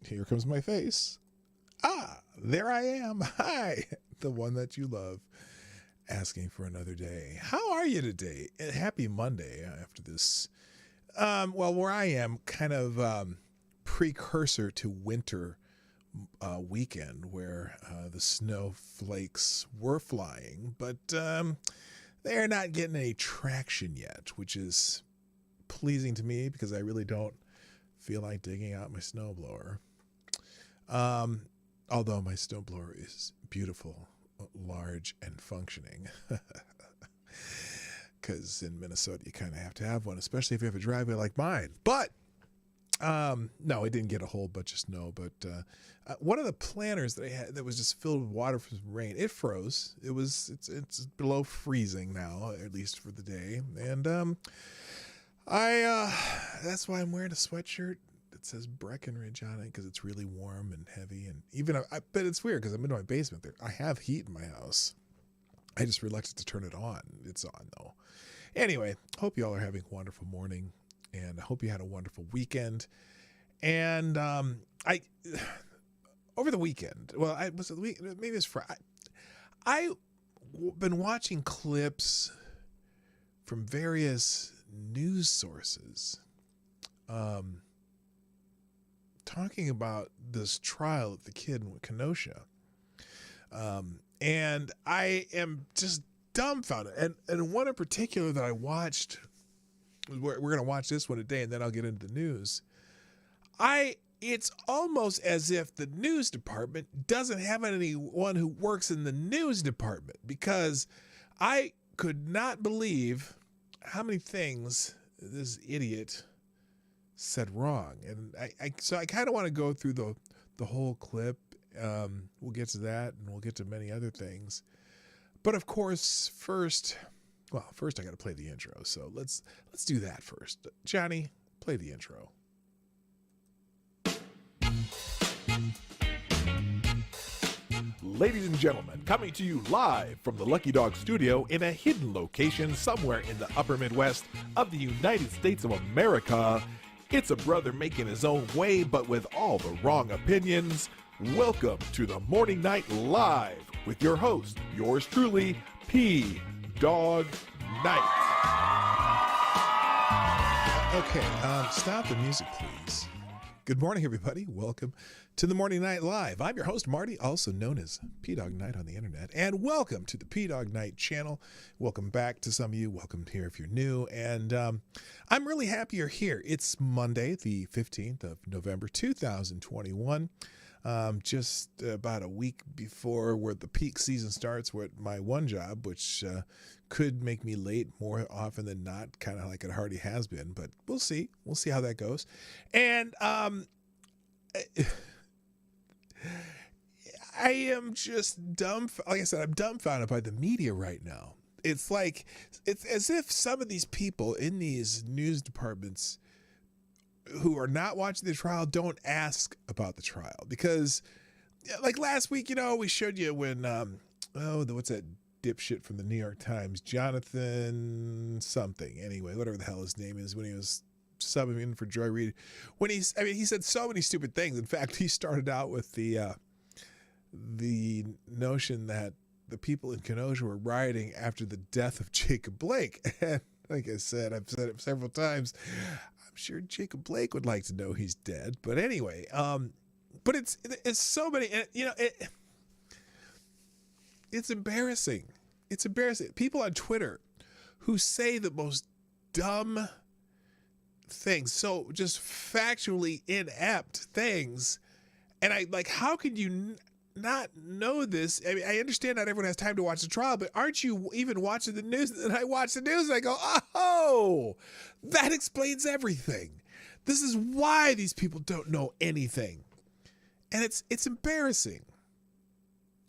here comes my face. Ah, there I am. Hi, the one that you love, asking for another day. How are you today? Happy Monday after this. Well, where I am, kind of precursor to winter weekend where the snowflakes were flying, but they're not getting any traction yet, which is pleasing to me because I really don't feel like digging out my snowblower. Although my snowblower is beautiful, large, and functioning. Because in Minnesota, you kind of have to have one, especially if you have a driveway like mine. But no, it didn't get a whole bunch of snow. But one of the planters that I had that was just filled with water from rain, it froze. It's below freezing now, at least for the day. And that's why I'm wearing a sweatshirt that says Breckenridge on it, because it's really warm and heavy. And even but it's weird because I'm in my basement. I have heat in my house. I just reluctant to turn it on. It's on though. Anyway, hope you all are having a wonderful morning, and I hope you had a wonderful weekend. And I over the weekend, well, maybe it's Friday. I've been watching clips from various news sources talking about this trial of the kid in Kenosha. And I am just dumbfounded. And one in particular that I watched, we're going to watch this one today, and then I'll get into the news. It's almost as if the news department doesn't have anyone who works in the news department, because I could not believe how many things this idiot said wrong. And so I kind of want to go through the whole clip. We'll get to that, and we'll get to many other things. But of course, first I got to play the intro. So let's do that first. Johnny, play the intro. Ladies and gentlemen, coming to you live from the Lucky Dog studio in a hidden location somewhere in the upper Midwest of the United States of America, it's a brother making his own way, but with all the wrong opinions. Welcome to the Morning Night Live with your host, yours truly, PDawg Knight. Okay, stop the music, please. Good morning, everybody. Welcome to the Morning Night Live. I'm your host, Marty, also known as PDawgKnight on the internet, and welcome to the Dawg Knight Channel. Welcome back to some of you. Welcome here if you're new, and I'm really happy you're here. It's Monday, the 15th of November, 2021. Just about a week before where the peak season starts with my one job, which could make me late more often than not, kind of like it already has been, but we'll see. We'll see how that goes. And I am just like I said, I'm dumbfounded by the media right now. It's as if some of these people in these news departments who are not watching the trial don't ask about the trial, because like last week, we showed you when what's that dipshit from the New York Times, Jonathan something, anyway, whatever the hell his name is, when he was subbing in for Joy Reid, he said so many stupid things. In fact, he started out with the notion that the people in Kenosha were rioting after the death of Jacob Blake. And like I said, I've said it several times, I'm sure Jacob Blake would like to know he's dead. But anyway, but it's so many, it's embarrassing. It's embarrassing. People on Twitter who say the most dumb things, so just factually inept things. And how could you not know this? I mean, I understand not everyone has time to watch the trial, but aren't you even watching the news? And I watch the news and I go, oh, that explains everything. This is why these people don't know anything. And it's embarrassing.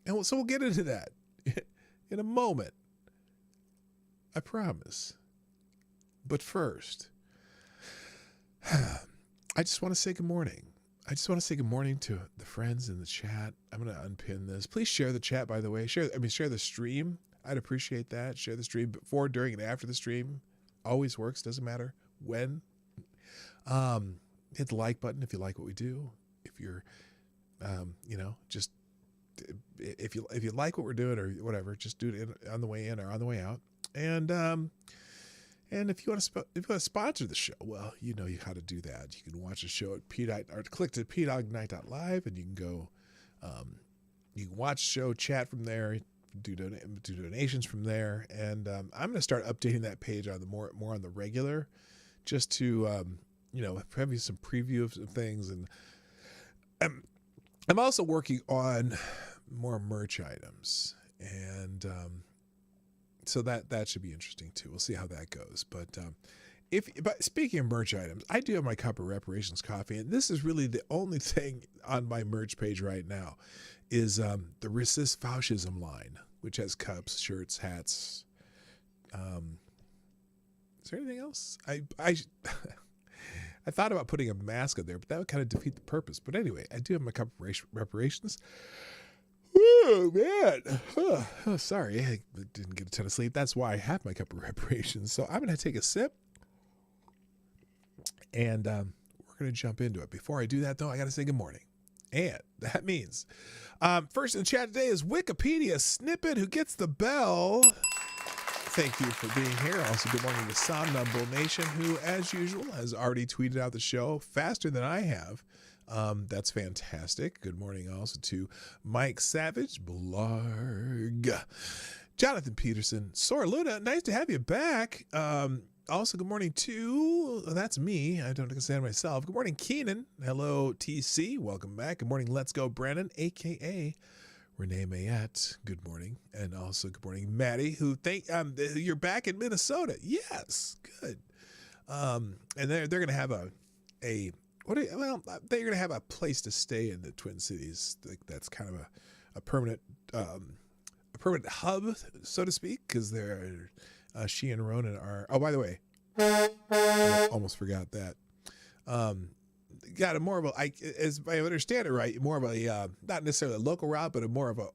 And so we'll get into that in a moment. I promise. But first, I just want to say good morning. I just want to say good morning to the friends in the chat. I'm going to unpin this. Please share the chat, by the way. Share the stream. I'd appreciate that. Share the stream before, during, and after the stream. Always works. Doesn't matter when. hit the like button if you like what we do. If you're, just if you like what we're doing or whatever, just do it on the way in or on the way out. And if you want to sponsor the show, well, you know how to do that. You can watch the show at click to PDawgKnight.live, and you can go. You can watch the show, chat from there, do donations from there, and I'm going to start updating that page on the more on the regular, just to have you some preview of things. And I'm also working on more merch items, and so that should be interesting too. We'll see how that goes. But speaking of merch items, I do have my cup of reparations coffee, and this is really the only thing on my merch page right now is the Resist Fascism line, which has cups, shirts, hats. Is there anything else? I thought about putting a mask on there, but that would kind of defeat the purpose. But anyway, I do have my cup of reparations. Oh, man. Oh, sorry, I didn't get a ton of sleep. That's why I have my cup of reparations. So I'm going to take a sip, and we're going to jump into it. Before I do that, though, I got to say good morning. And that means first in the chat today is Wikipedia Snippet, who gets the bell. Thank you for being here. Also, good morning to Somnambule Nation, who, as usual, has already tweeted out the show faster than I have. That's fantastic. Good morning also to Mike Savage, Blarg, Jonathan Peterson, Sora Luna. Nice to have you back. Also, good morning to, that's me. I don't understand myself. Good morning, Keenan. Hello, TC. Welcome back. Good morning, Let's Go, Brandon, a.k.a. Renee Mayette. Good morning. And also, good morning, Maddie, who you're back in Minnesota. Yes, good. And they're going to have they're going to have a place to stay in the Twin Cities. That's kind of a permanent hub, so to speak, because they're she and Ronan are. Oh, by the way, I almost forgot that. Got a more of a, as I understand it right, more of a not necessarily a local route, but a more of a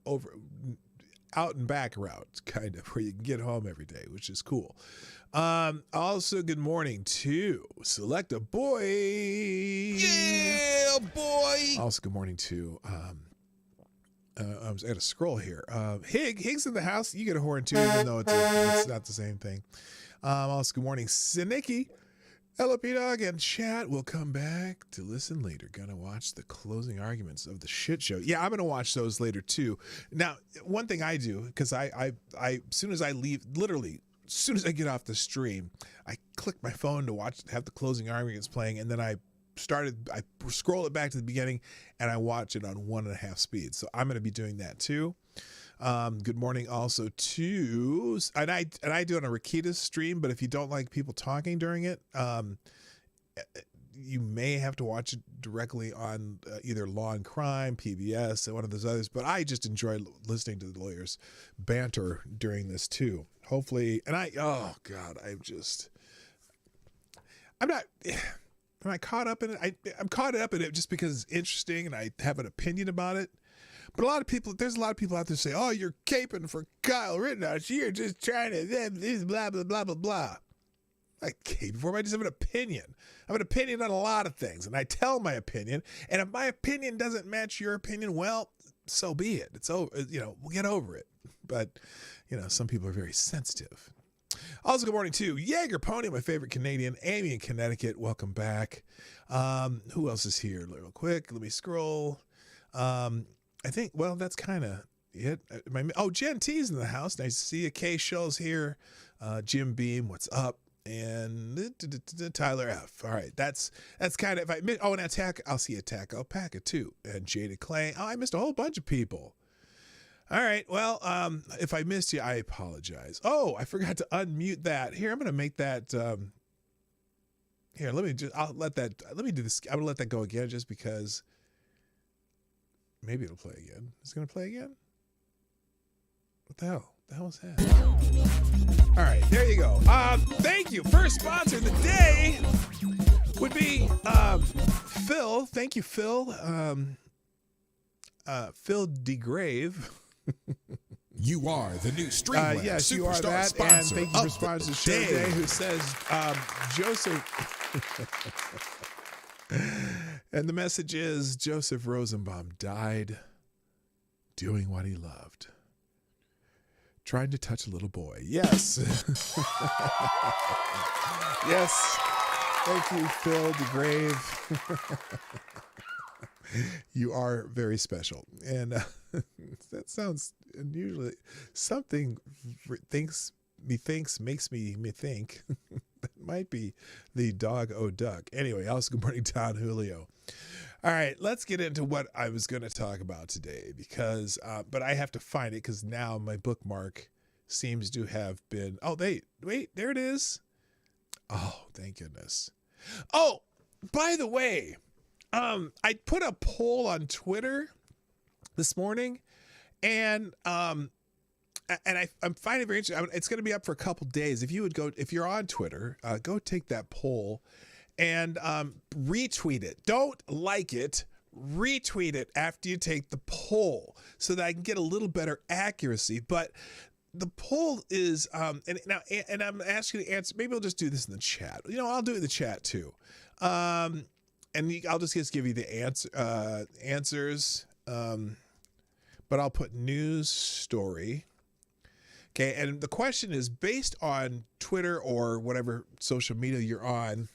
out and back route, kind of, where you can get home every day, which is cool. Also, good morning to Select a Boy. Yeah, boy. Also, good morning to I was at a scroll here. Higgs in the house. You get a horn too, even though it's not the same thing. Also, good morning, Sinicki. LP Dog and chat will come back to listen later. Gonna watch the closing arguments of the shit show. Yeah, I'm gonna watch those later too. Now, one thing I do, because I as soon as I leave, literally, as soon as I get off the stream, I click my phone to have the closing arguments playing, and then I scroll it back to the beginning, and I watch it on 1.5 speed. So I'm gonna be doing that too. Good morning also to, and I do it on a Rakita's stream, but if you don't like people talking during it, you may have to watch it directly on either Law and Crime, PBS, and one of those others. But I just enjoy listening to the lawyers banter during this too. Hopefully, and I'm not caught up in it. I'm caught up in it just because it's interesting and I have an opinion about it. But there's a lot of people out there say, oh, you're caping for Kyle Rittenhouse. You're just trying to, this blah, blah, blah, blah, blah. I cape for him. I just have an opinion. I have an opinion on a lot of things, and I tell my opinion. And if my opinion doesn't match your opinion, well, so be it. It's over. We'll get over it. But, some people are very sensitive. Also, good morning to Jaeger Pony, my favorite Canadian. Amy in Connecticut, welcome back. Who else is here? Real quick, let me scroll. I think, well, that's kind of it. Jen T's in the house. Nice to see you. Kay Schul's here. Jim Beam, what's up? And Tyler F. All right, that's kind of, if I miss, and Attack, I'll see Attack Alpaca too. And Jada Clay. Oh, I missed a whole bunch of people. All right, well, if I missed you, I apologize. Oh, I forgot to unmute that. Here, I'm going to make that, here, let me do this. I'm going to let that go again just because. Maybe it'll play again. Is it going to play again? What the hell? The hell is that? All right, there you go. Thank you. First sponsor of the day would be Phil. Thank you, Phil. Phil DeGrave. You are the new Streamlabs yes, superstar you are that, sponsor and thank you for of the sponsoring the show day. today. Who says Joseph? And the message is Joseph Rosenbaum died doing what he loved. Trying to touch a little boy. Yes. Yes. Thank you, Phil DeGrave. You are very special. And that sounds unusually something makes me think. That might be the dog o duck. Anyway, also good morning, Don Julio. All right, let's get into what I was going to talk about today because, but I have to find it because now my bookmark seems to have been, wait, there it is. Oh, thank goodness. Oh, by the way, I put a poll on Twitter this morning and I'm finding it very interesting. It's going to be up for a couple days. If you're on Twitter, go take that poll and retweet it. Don't like it. Retweet it after you take the poll so that I can get a little better accuracy. But the poll is, and I'm asking you to answer. Maybe I'll just do this in the chat. I'll do it in the chat too. And I'll just give you the answers. But I'll put news story. Okay, and the question is based on Twitter or whatever social media you're on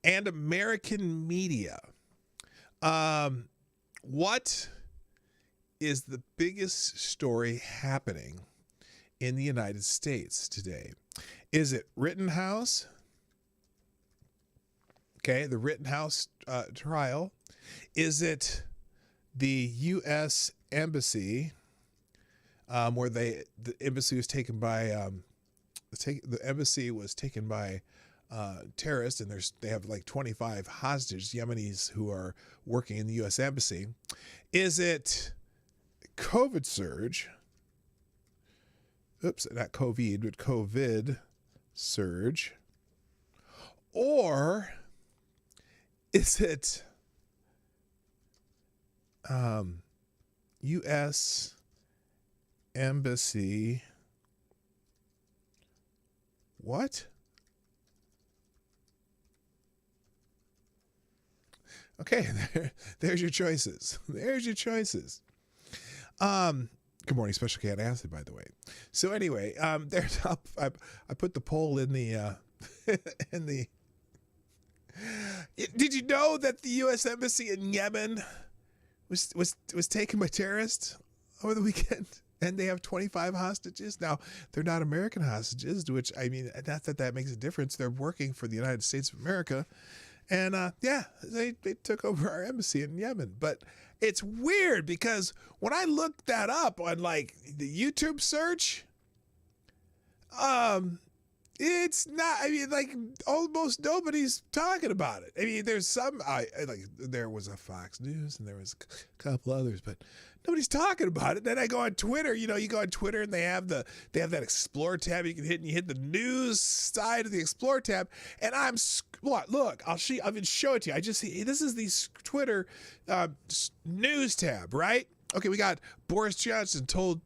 and American media. What is the biggest story happening in the United States today? Is it Rittenhouse? Okay, the Rittenhouse trial. Is it the U.S. Embassy? Where the embassy was taken by terrorists, and they have like 25 hostage Yemenis who are working in the U.S. Embassy. Is it COVID surge? Oops, not COVID, but COVID surge. Or is it U.S. Embassy? What? Okay, there's your choices. There's your choices. Good morning, Special Cat Acid, by the way. So anyway, there's I put the poll in the in the. Did you know that the U.S. Embassy in Yemen was taken by terrorists over the weekend? And they have 25 hostages. Now, they're not American hostages, which, I mean, not that makes a difference. They're working for the United States of America. And, they took over our embassy in Yemen. But it's weird because when I looked that up on, like, the YouTube search, it's not, I mean, like, almost nobody's talking about it. I mean, there's some, there was a Fox News and there was a couple others, but nobody's talking about it. Then I go on Twitter, you go on Twitter and they have that Explore tab you can hit, and you hit the news side of the Explore tab. And look, I'll show it to you. I just see, this is the Twitter news tab, right? Okay, we got Boris Johnson told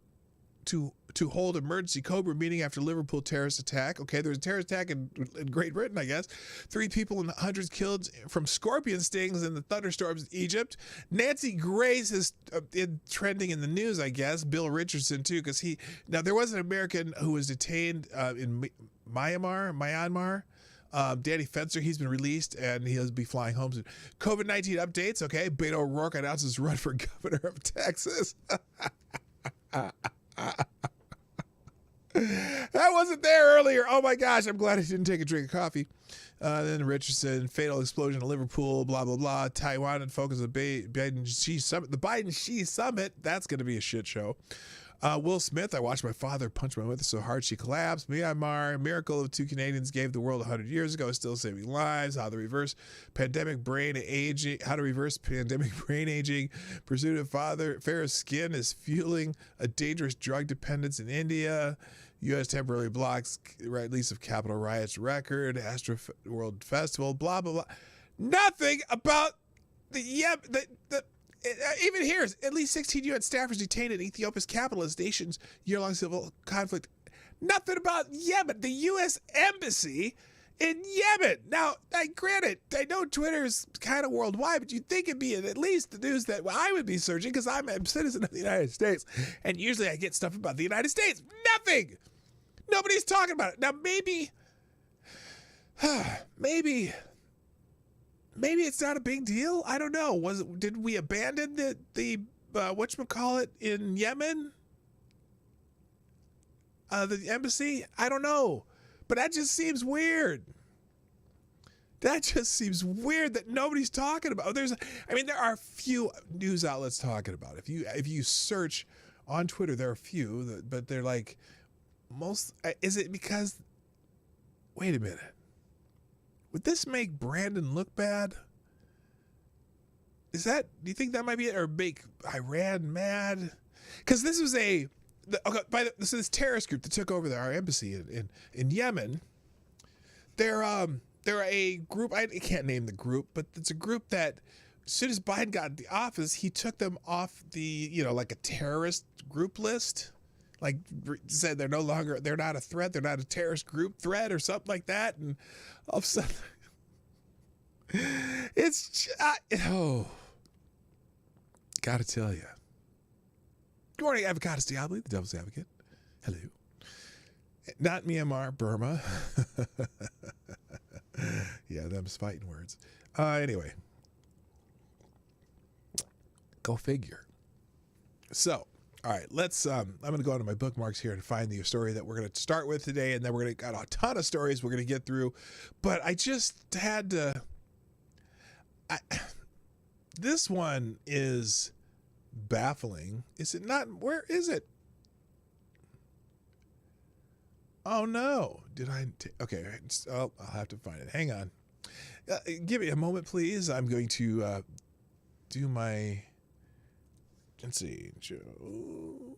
to hold emergency Cobra meeting after Liverpool terrorist attack. Okay, there was a terrorist attack in Great Britain, I guess. 3 people and hundreds killed from scorpion stings in the thunderstorms in Egypt. Nancy Grace is trending in the news, I guess. Bill Richardson, too, because there was an American who was detained in Myanmar. Danny Fencer, he's been released, and he'll be flying home soon. COVID-19 updates, okay. Beto O'Rourke announces run for governor of Texas. That wasn't there earlier. Oh my gosh, I'm glad I didn't take a drink of coffee. Then Richardson, fatal explosion in Liverpool, blah, blah, blah. Taiwan and focus on the Biden-Xi summit. The Biden-Xi summit, that's going to be a shit show. Will Smith, I watched my father punch my mother so hard she collapsed. Myanmar, miracle of 2 Canadians gave the world 100 years ago, still saving lives. How to reverse pandemic brain aging. Pursuit of fairer skin is fueling a dangerous drug dependence in India. U.S. temporarily blocks release of Capitol riots record. Astro World Festival, blah, blah, blah. Nothing about even here, at least 16 UN staffers detained in Ethiopia's capital as nation's year-long civil conflict. Nothing about Yemen. The U.S. Embassy in Yemen. Now, granted, I know Twitter's kind of worldwide, but you'd think it'd be at least the news that I would be searching because I'm a citizen of the United States. And usually I get stuff about the United States. Nothing. Nobody's talking about it. Now, maybe it's not a big deal. I don't know. Did we abandon the whatchamacallit in Yemen? The embassy? I don't know. But that just seems weird. That just seems weird that nobody's talking about. There are a few news outlets talking about it. If you search on Twitter, there are a few, but they're like most. Is it because? Wait a minute. Would this make Brandon look bad? Do you think that might be it, or make Iran mad? Because this was this terrorist group that took over our embassy in Yemen. They're a group. I can't name the group, but it's a group that as soon as Biden got into office, he took them off the like a terrorist group list. Like said, they're not a threat. They're not a terrorist group threat or something like that. And all of a sudden, it's gotta tell you. Good morning, Avocados Diablo, the Devil's Advocate. Hello. Not Myanmar, Burma. Yeah, them's fighting words. Anyway, go figure. So. All right, I'm going to go into my bookmarks here and find the story that we're going to start with today, and then we're going to got a ton of stories we're going to get through. But I just had to. This one is baffling. Is it not? Where is it? Oh no! Did I? Okay, I'll have to find it. Hang on. Give me a moment, please. I'm going to do my. Let's see, Joe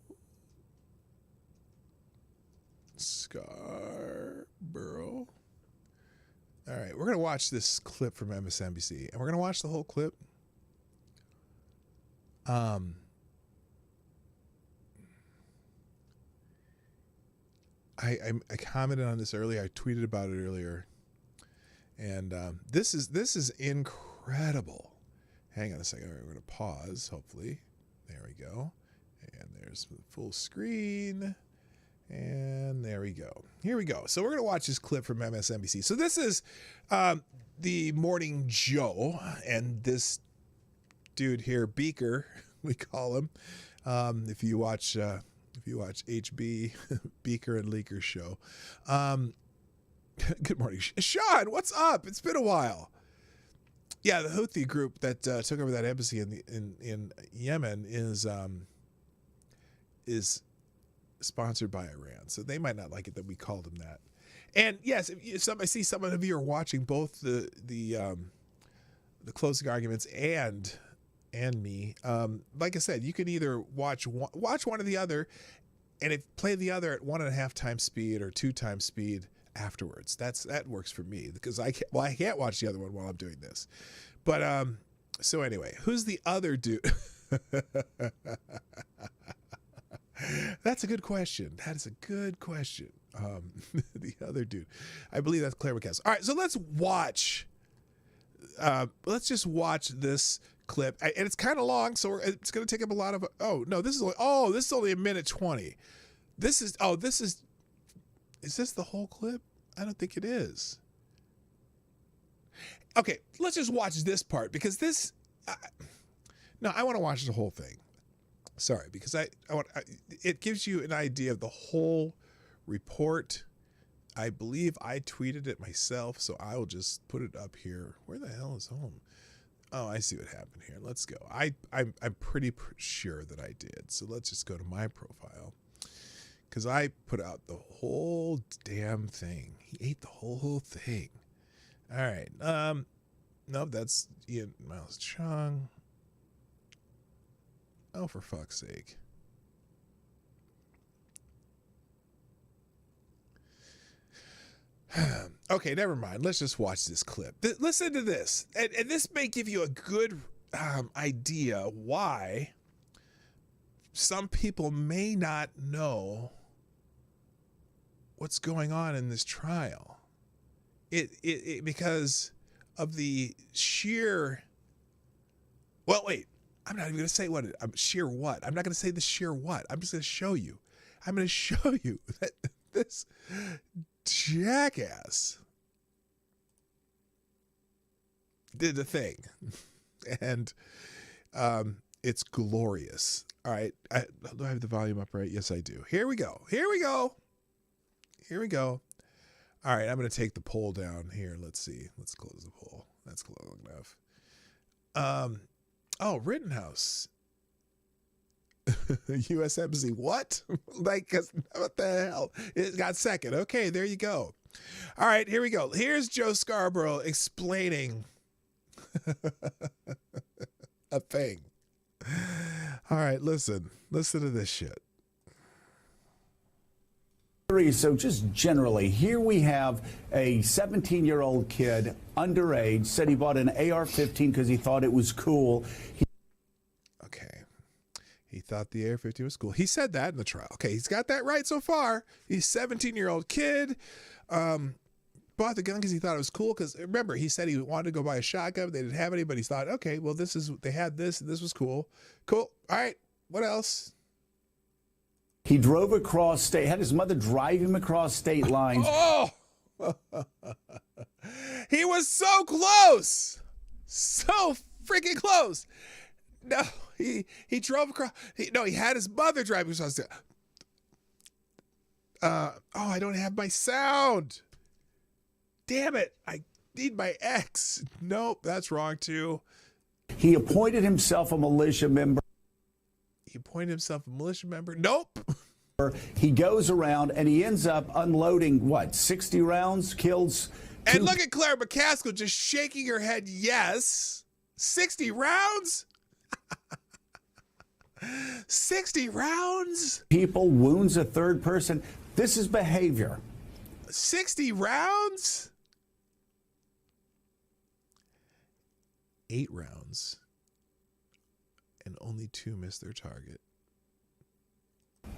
Scarborough. All right, we're going to watch this clip from MSNBC, and we're going to watch the whole clip. I commented on this earlier. I tweeted about it earlier, and this is incredible. Hang on a second. We're going to pause, hopefully. There we go. And there's the full screen. And there we go. Here we go. So we're going to watch this clip from MSNBC. So this is the Morning Joe. And this dude here, Beaker, we call him. If you watch HB, Beaker and Leaker show. Good morning. Sean, what's up? It's been a while. Yeah, the Houthi group that took over that embassy in Yemen is sponsored by Iran, so they might not like it that we called them that. And yes, I see some of you are watching both the closing arguments and me. Like I said, you can either watch one or the other, and play the other at 1.5 times speed or 2 times speed afterwards. That works for me because I can't watch the other one while I'm doing this. But so anyway, who's the other dude? That's a good question. That is a good question. The other dude, I believe that's Claire McCaskill. All right, so let's watch. Let's just watch this clip, and it's kind of long, so it's going to take up a lot of. This is only 1:20. Is this the whole clip? I don't think it is. Okay, let's just watch this part because this. I want to watch the whole thing. Sorry, because it gives you an idea of the whole report. I believe I tweeted it myself, so I will just put it up here. Where the hell is home? Oh, I see what happened here. Let's go. I'm pretty sure that I did. So let's just go to my profile. Because I put out the whole damn thing. He ate the whole thing. All right. Nope, that's Ian Miles Chung. Oh, for fuck's sake. Okay, never mind. Let's just watch this clip. Listen to this. And this may give you a good idea why some people may not know what's going on in this trial. it because of the sheer. Well, wait. I'm not even going to say what. Sheer what? I'm not going to say the sheer what. I'm just going to show you. I'm going to show you that this jackass did the thing, and it's glorious. All right, do I have the volume up right? Yes, I do. Here we go. Here we go. Here we go. All right, I'm going to take the poll down here. Let's see. Let's close the poll. That's close enough. Oh, Rittenhouse. U.S. Embassy. What? Like, what the hell? It got second. Okay, there you go. All right, here we go. Here's Joe Scarborough explaining a thing. All right, listen. Listen to this shit. So just generally, here we have a 17-year-old kid, underage, said he bought an AR-15 because he thought it was cool. Okay. He thought the AR-15 was cool. He said that in the trial. Okay, he's got that right so far. He's a 17-year-old kid. Bought the gun because he thought it was cool. Because remember, he said he wanted to go buy a shotgun. They didn't have any, but he thought, okay, well, they had this, and this was cool. Cool. All right. What else? He drove across state, had his mother drive him across state lines. Oh! He was so close. So freaking close. No, he drove across. He had his mother drive across state. I don't have my sound. Damn it. I need my X. Nope, that's wrong too. He appointed himself a militia member. He appointed himself a militia member. Nope. He goes around and he ends up unloading, 60 rounds, kills. And look at Claire McCaskill just shaking her head, yes. 60 rounds? 60 rounds? People, wounds a third person. This is behavior. 60 rounds? 8 rounds. And only 2 missed their target.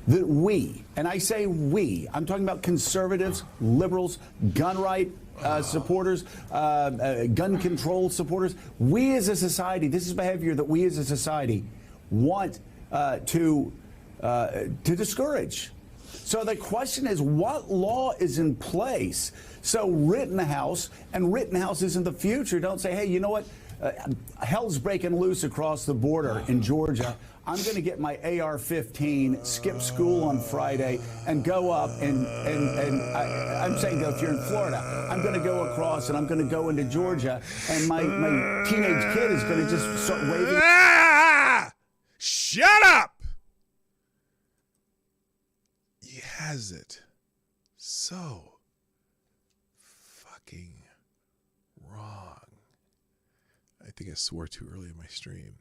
That we, and I say we, I'm talking about conservatives, liberals, gun right supporters, gun control supporters. We as a society, this is behavior that we as a society want to discourage. So the question is, what law is in place? So Rittenhouse, and Rittenhouse is in the future, don't say, hey, you know what? Hell's breaking loose across the border in Georgia. I'm going to get my AR-15, skip school on Friday, and go up. And I'm saying, though, if you're in Florida, I'm going to go across and I'm going to go into Georgia, and my teenage kid is going to just start waving. Shut up! He has it so fucking wrong. I think I swore too early in my stream.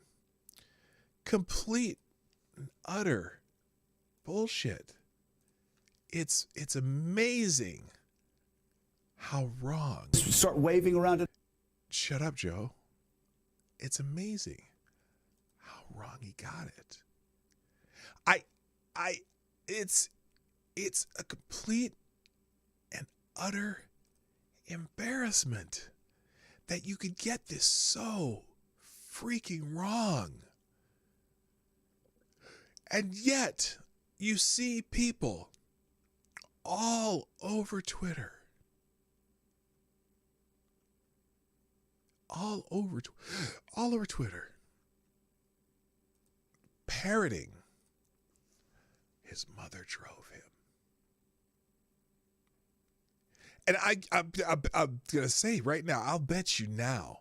Complete and utter bullshit. It's amazing how wrong. Start waving around it. Shut up, Joe. It's amazing how wrong he got it. It's a complete and utter embarrassment that you could get this so freaking wrong. And yet, you see people all over Twitter, all over Twitter, parroting his mother drove him. And I'm going to say right now, I'll bet you now,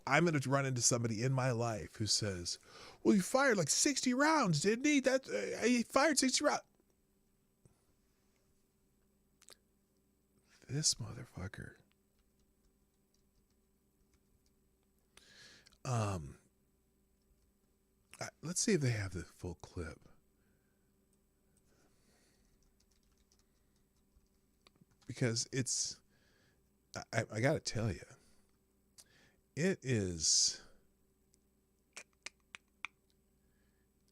I'm going to run into somebody in my life who says, well, he fired like 60 rounds, didn't he? He fired 60 rounds. This motherfucker. Let's see if they have the full clip. Because it's, I got to tell you, it is,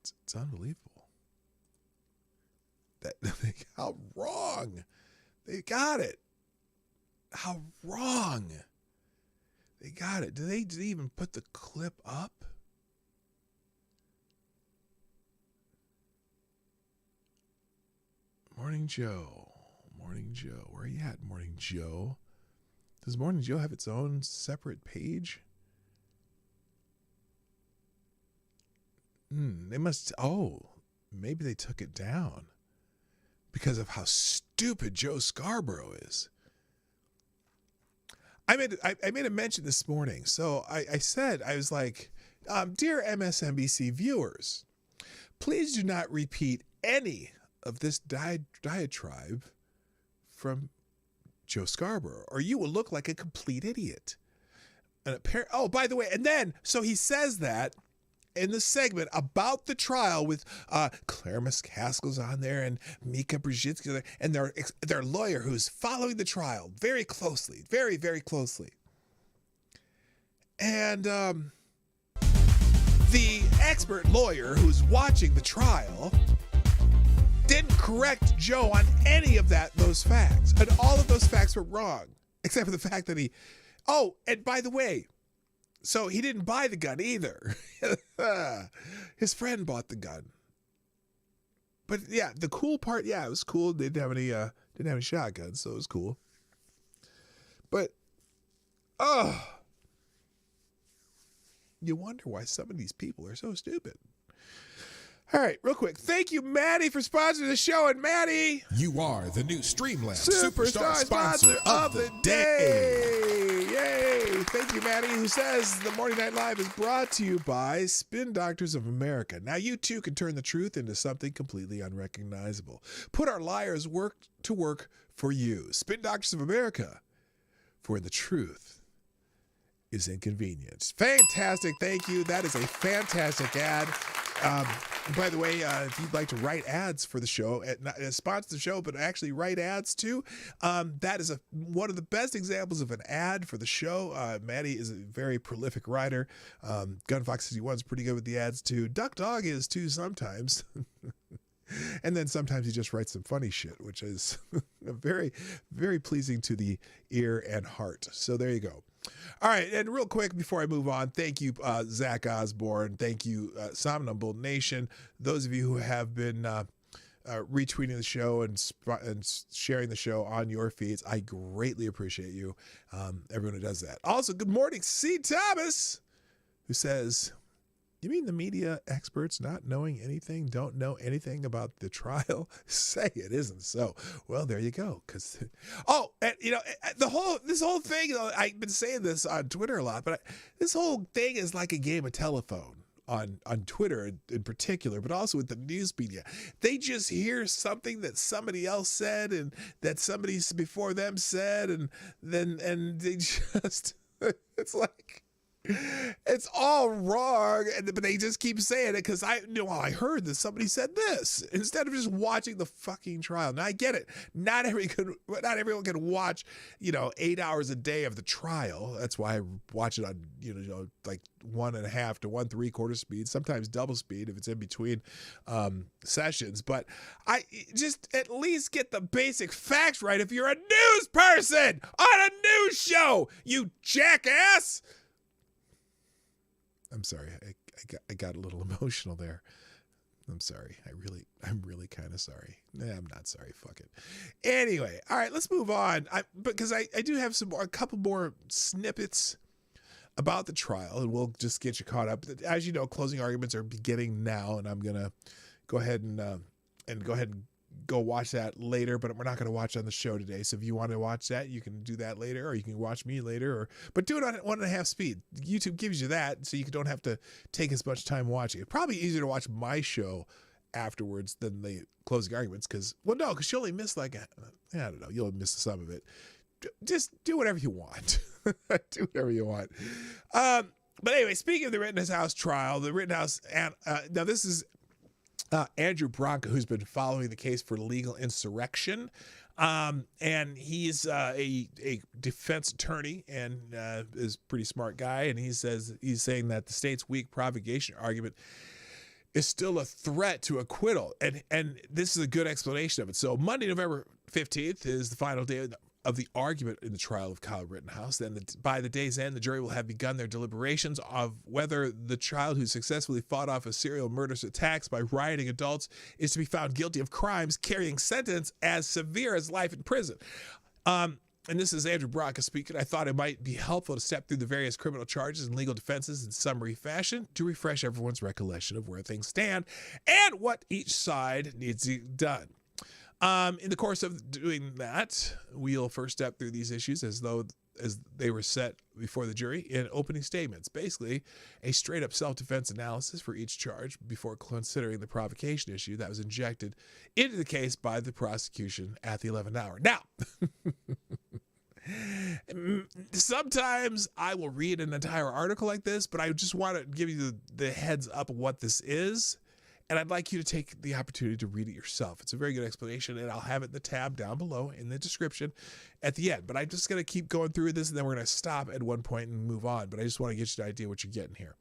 it's unbelievable. How wrong they got it. how wrong. They got it. Did they even put the clip up? Morning Joe. Morning Joe. Where are you at, Morning Joe? Does Morning Joe have its own separate page? They must. Oh, maybe they took it down because of how stupid Joe Scarborough is. I made a mention this morning. So I said, I was like, dear MSNBC viewers, please do not repeat any of this diatribe from Joe Scarborough, or you will look like a complete idiot. And oh, by the way, and then, so he says that in the segment about the trial with Claire McCaskill's on there and Mika Brzezinski and their lawyer who's following the trial very closely, very, very closely. And the expert lawyer who's watching the trial didn't correct Joe on any of those facts. And all of those facts were wrong, except for the fact that oh, and by the way, so he didn't buy the gun either. His friend bought the gun. But yeah, the cool part, yeah, it was cool. They didn't have any shotguns, so it was cool. But you wonder why some of these people are so stupid. All right, real quick. Thank you, Maddie, for sponsoring the show. And Maddie, you are the new Streamlabs Superstar sponsor of the day. Yay. Thank you, Maddie, who says the Morning Night Live is brought to you by Spin Doctors of America. Now you too can turn the truth into something completely unrecognizable. Put our liars to work for you. Spin Doctors of America, for the truth is inconvenience. Fantastic. Thank you. That is a fantastic ad. By the way, if you'd like to write ads for the show, not sponsor the show, but actually write ads too, that is one of the best examples of an ad for the show. Maddie is a very prolific writer. Gunfox61 is pretty good with the ads too. Duck Dog is too sometimes. And then sometimes he just writes some funny shit, which is very, very pleasing to the ear and heart. So there you go. All right, and real quick before I move on, thank you, Zach Osborne. Thank you, Somnambule Nation. Those of you who have been retweeting the show and sharing the show on your feeds, I greatly appreciate you. Everyone who does that. Also, good morning, C. Thomas, who says, you mean the media experts not knowing anything don't know anything about the trial? Say it isn't so. Well, there you go. Because and you know, this whole thing. I've been saying this on Twitter a lot, but this whole thing is like a game of telephone on Twitter in particular, but also with the news media. They just hear something that somebody else said and that somebody before them said, and they just it's like. It's all wrong, but they just keep saying it because I heard that somebody said this instead of just watching the fucking trial. Now I get it. Not everyone can watch 8 hours a day of the trial. That's why I watch it on like 1.5 to 1.75 speed, sometimes double speed if it's in between sessions. But I just at least get the basic facts right. If you're a news person on a news show, you jackass. I'm sorry. I got a little emotional there. I'm sorry. I'm really kind of sorry. I'm not sorry. Fuck it. Anyway, all right, let's move on. Because I do have a couple more snippets about the trial, and we'll just get you caught up. As you know, closing arguments are beginning now, and I'm gonna go ahead and go watch that later, but we're not going to watch on the show today. So if you want to watch that, you can do that later, or you can watch me later, but do it on 1.5 speed. YouTube gives you that, so you don't have to take as much time watching. It's probably easier to watch my show afterwards than the closing arguments, because you only miss you'll miss some of it. Just do whatever you want. Do whatever you want. But anyway, speaking of the Rittenhouse trial, the Rittenhouse, now this is Andrew Branca, who's been following the case for legal insurrection. And he's a defense attorney and is a pretty smart guy. And he's saying that the state's weak provocation argument is still a threat to acquittal. And this is a good explanation of it. So Monday, November 15th is the final day of the argument in the trial of Kyle Rittenhouse. Then by the day's end, the jury will have begun their deliberations of whether the child who successfully fought off a serial murderous attacks by rioting adults is to be found guilty of crimes carrying sentence as severe as life in prison. And this is Andrew Brock speaking. I thought it might be helpful to step through the various criminal charges and legal defenses in summary fashion to refresh everyone's recollection of where things stand and what each side needs to be done. In the course of doing that, we'll first step through these issues as they were set before the jury in opening statements. Basically, a straight-up self-defense analysis for each charge before considering the provocation issue that was injected into the case by the prosecution at the 11th hour. Now, sometimes I will read an entire article like this, but I just want to give you the heads up of what this is. And I'd like you to take the opportunity to read it yourself. It's a very good explanation, and I'll have it in the tab down below in the description at the end. But I'm just going to keep going through this, and then we're going to stop at one point and move on. But I just want to get you an idea what you're getting here.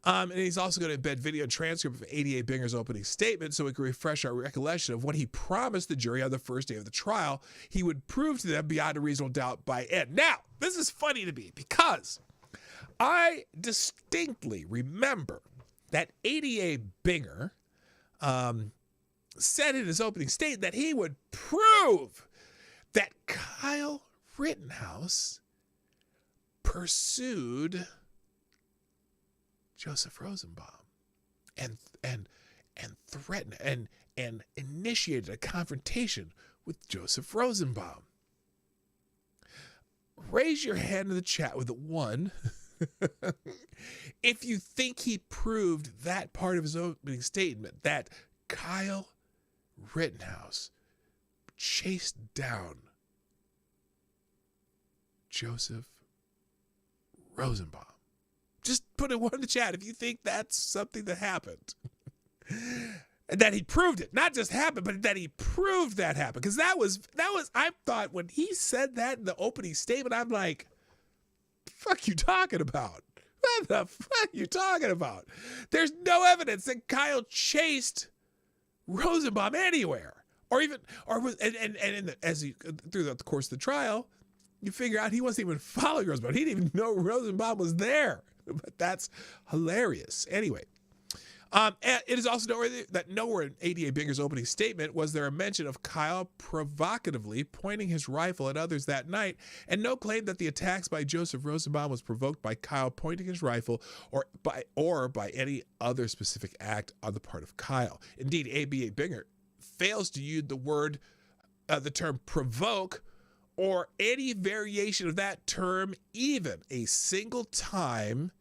And he's also going to embed video and transcript of ADA Binger's opening statement so we can refresh our recollection of what he promised the jury on the first day of the trial he would prove to them beyond a reasonable doubt by end. Now, this is funny to me because I distinctly remember that ADA Binger said in his opening statement that he would prove that Kyle Rittenhouse pursued Joseph Rosenbaum and threatened and initiated a confrontation with Joseph Rosenbaum. Raise your hand in the chat with a 1 if you think he proved that part of his opening statement, that Kyle Rittenhouse chased down Joseph Rosenbaum. Just put a 1 in the chat if you think that's something that happened. And that he proved it. Not just happened, but that he proved that happened. Because that was, I thought when he said that in the opening statement, I'm like, fuck you talking about? What the fuck you talking about? There's no evidence that Kyle chased Rosenbaum anywhere, through the course of the trial, you figure out he wasn't even following Rosenbaum. He didn't even know Rosenbaum was there. But that's hilarious. Anyway. It is also noteworthy that nowhere in ADA Binger's opening statement was there a mention of Kyle provocatively pointing his rifle at others that night, and no claim that the attacks by Joseph Rosenbaum was provoked by Kyle pointing his rifle or by any other specific act on the part of Kyle. Indeed, ADA Binger fails to use the term provoke or any variation of that term even a single time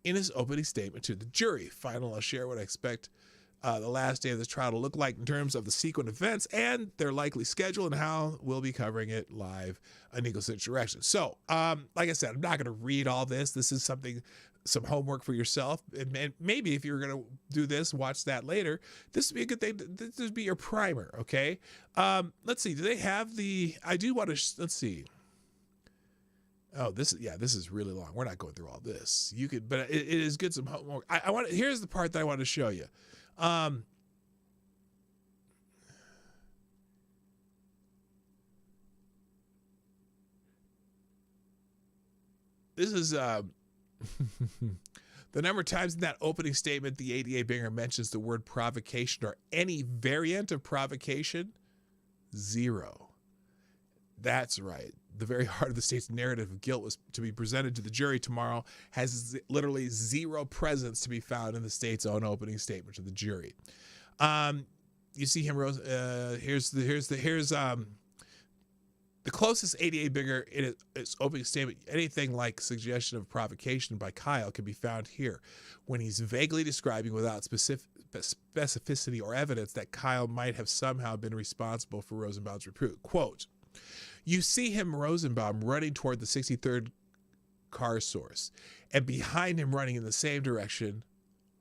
in his opening statement to the jury. Finally, I'll share what I expect the last day of this trial to look like in terms of the sequence of events and their likely schedule and how we'll be covering it live on Eagle Central Direction. So, like I said, I'm not going to read all this. This is some homework for yourself. And maybe if you're going to do this, watch that later, this would be a good thing. This would be your primer, okay? Let's see. Do they have I do want to, let's see. Oh, this is really long. We're not going through all this. You could, but it is good. Some homework. Here's the part that I want to show you. This is the number of times in that opening statement the ADA Binger mentions the word provocation or any variant of provocation. 0. That's right. The very heart of the state's narrative of guilt was to be presented to the jury tomorrow has literally 0 presence to be found in the state's own opening statement to the jury. You see him, here's the closest ADA Binger in its opening statement. Anything like suggestion of provocation by Kyle can be found here when he's vaguely describing without specificity or evidence that Kyle might have somehow been responsible for Rosenbaum's repute. Quote, you see him, Rosenbaum, running toward the 63rd car source, and behind him running in the same direction,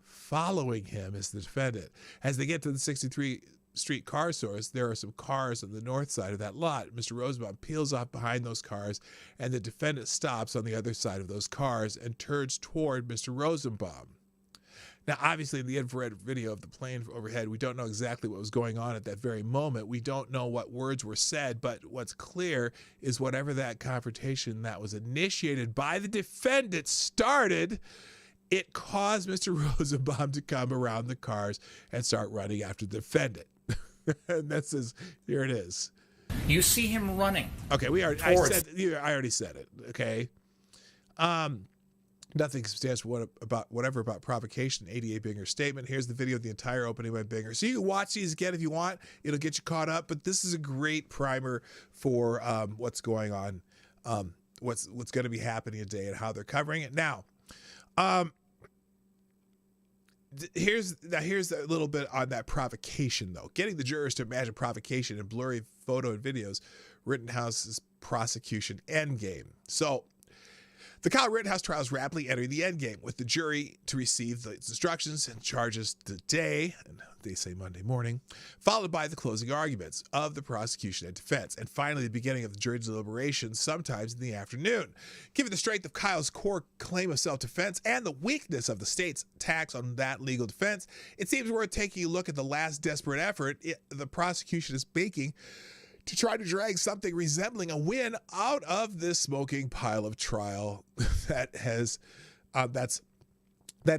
following him is the defendant. As they get to the 63rd Street car source, there are some cars on the north side of that lot. Mr. Rosenbaum peels off behind those cars, and the defendant stops on the other side of those cars and turns toward Mr. Rosenbaum. Now, obviously, in the infrared video of the plane overhead, we don't know exactly what was going on at that very moment. We don't know what words were said, but what's clear is whatever that confrontation that was initiated by the defendant started, it caused Mr. Rosenbaum to come around the cars and start running after the defendant. And that says, here it is. You see him running. Okay, I already said it. Okay. Nothing substantial about provocation, ADA Binger's statement. Here's the video of the entire opening by Binger. So you can watch these again if you want. It'll get you caught up. But this is a great primer for what's going on, what's going to be happening today and how they're covering it. Now, here's a little bit on that provocation, though. Getting the jurors to imagine provocation in blurry photo and videos, Rittenhouse's prosecution endgame. So, the Kyle Rittenhouse trial is rapidly entering the endgame, with the jury to receive the instructions and charges today, and they say Monday morning, followed by the closing arguments of the prosecution and defense, and finally the beginning of the jury deliberations sometimes in the afternoon. Given the strength of Kyle's core claim of self-defense and the weakness of the state's attacks on that legal defense, it seems worth taking a look at the last desperate effort the prosecution is making to try to drag something resembling a win out of this smoking pile of trial that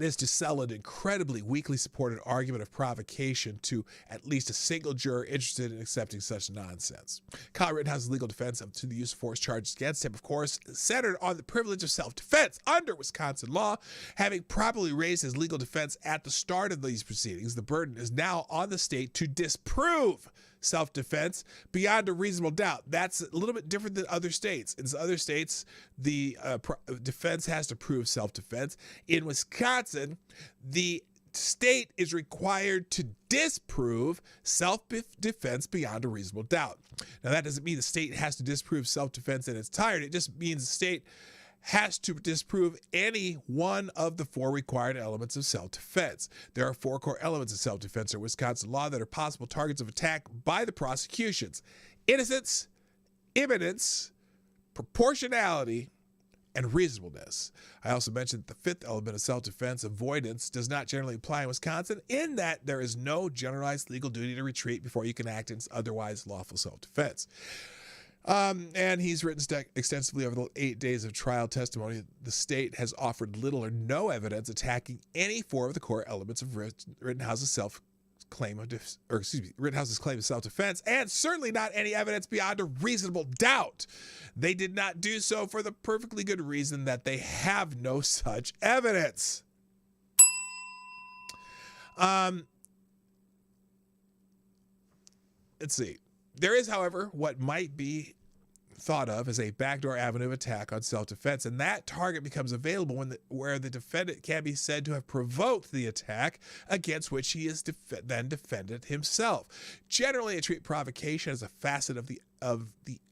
is to sell an incredibly weakly supported argument of provocation to at least a single juror interested in accepting such nonsense. Kyle Rittenhouse's legal defense to the use of force charges against him, of course, centered on the privilege of self-defense under Wisconsin law. Having properly raised his legal defense at the start of these proceedings, the burden is now on the state to disprove self-defense beyond a reasonable doubt. That's a little bit different than other states. In other states, the defense has to prove self-defense. In Wisconsin, the state is required to disprove self-defense beyond a reasonable doubt. Now, that doesn't mean the state has to disprove self-defense in its entirety. It just means the state has to disprove any one of the four required elements of self-defense. There are four core elements of self-defense in Wisconsin law that are possible targets of attack by the prosecutions: innocence, imminence, proportionality, and reasonableness. I also mentioned that the fifth element of self-defense, avoidance, does not generally apply in Wisconsin, in that there is no generalized legal duty to retreat before you can act in otherwise lawful self-defense. And he's written extensively over the 8 days of trial testimony. The state has offered little or no evidence attacking any four of the core elements of Rittenhouse's claim of self-defense, and certainly not any evidence beyond a reasonable doubt. They did not do so for the perfectly good reason that they have no such evidence. Let's see. There is, however, what might be thought of as a backdoor avenue of attack on self-defense, and that target becomes available where the defendant can be said to have provoked the attack against which he is then defended himself. Generally, I treat provocation as a facet of the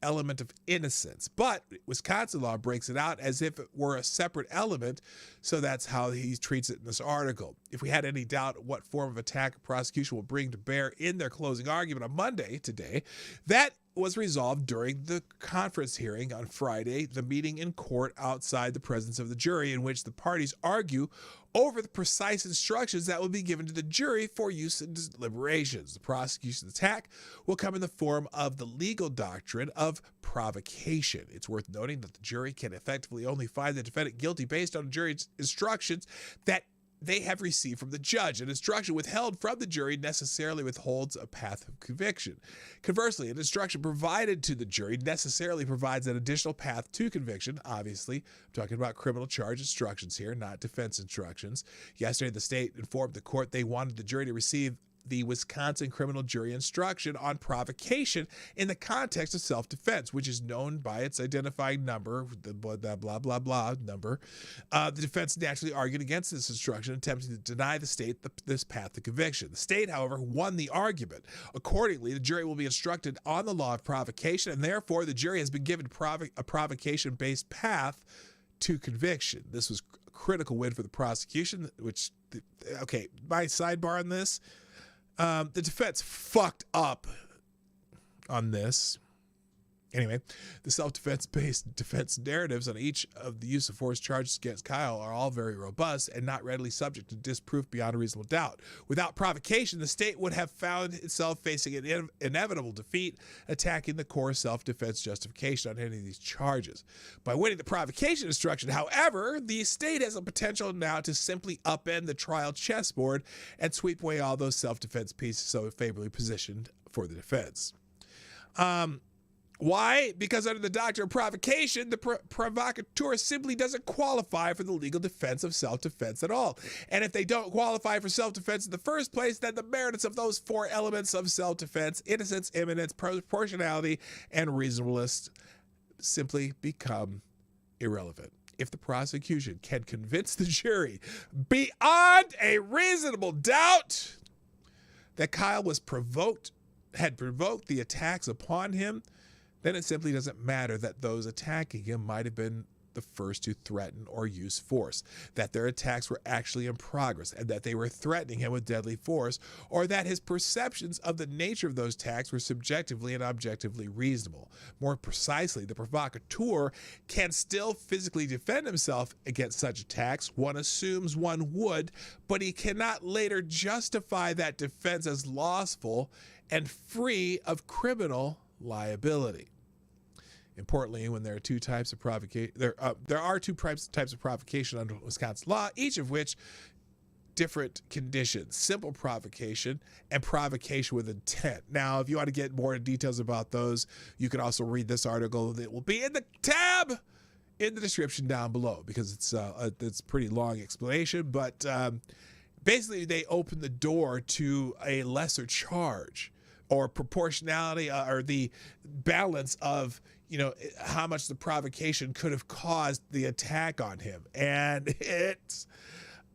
element of innocence, but Wisconsin law breaks it out as if it were a separate element, so that's how he treats it in this article. If we had any doubt what form of attack a prosecution will bring to bear in their closing argument on Monday, today, that was resolved during the conference hearing on Friday, the meeting in court outside the presence of the jury, in which the parties argue over the precise instructions that will be given to the jury for use in deliberations. The prosecution's attack will come in the form of the legal doctrine of provocation. It's worth noting that the jury can effectively only find the defendant guilty based on the jury's instructions that they have received from the judge. An instruction withheld from the jury necessarily withholds a path of conviction. Conversely, an instruction provided to the jury necessarily provides an additional path to conviction. Obviously, I'm talking about criminal charge instructions here, not defense instructions. Yesterday, the state informed the court they wanted the jury to receive the Wisconsin criminal jury instruction on provocation in the context of self-defense, which is known by its identifying number, the blah, blah, blah, blah number. The defense naturally argued against this instruction, attempting to deny the state this path to conviction. The state, however, won the argument. Accordingly, the jury will be instructed on the law of provocation, and therefore the jury has been given a provocation-based path to conviction. This was a critical win for the prosecution, okay, my sidebar on this, the defense fucked up on this. Anyway, the self-defense-based defense narratives on each of the use of force charges against Kyle are all very robust and not readily subject to disproof beyond a reasonable doubt. Without provocation, the state would have found itself facing an inevitable defeat, attacking the core self-defense justification on any of these charges. By winning the provocation instruction, however, the state has a potential now to simply upend the trial chessboard and sweep away all those self-defense pieces so favorably positioned for the defense. Why? Because under the doctrine of provocation, the provocateur simply doesn't qualify for the legal defense of self-defense at all. And if they don't qualify for self-defense in the first place, then the merits of those four elements of self-defense, innocence, imminence, proportionality, and reasonableness simply become irrelevant. If the prosecution can convince the jury beyond a reasonable doubt that Kyle had provoked the attacks upon him, then it simply doesn't matter that those attacking him might have been the first to threaten or use force, that their attacks were actually in progress, and that they were threatening him with deadly force, or that his perceptions of the nature of those attacks were subjectively and objectively reasonable. More precisely, the provocateur can still physically defend himself against such attacks. One assumes one would, but he cannot later justify that defense as lawful and free of criminal liability. Importantly, when there are two types of provocation, there are two types of provocation under Wisconsin law, each of which different conditions: simple provocation and provocation with intent. Now, if you want to get more details about those, you can also read this article that will be in the tab in the description down below, because it's a pretty long explanation. But basically, they open the door to a lesser charge, or proportionality, or the balance of, how much the provocation could have caused the attack on him. And it's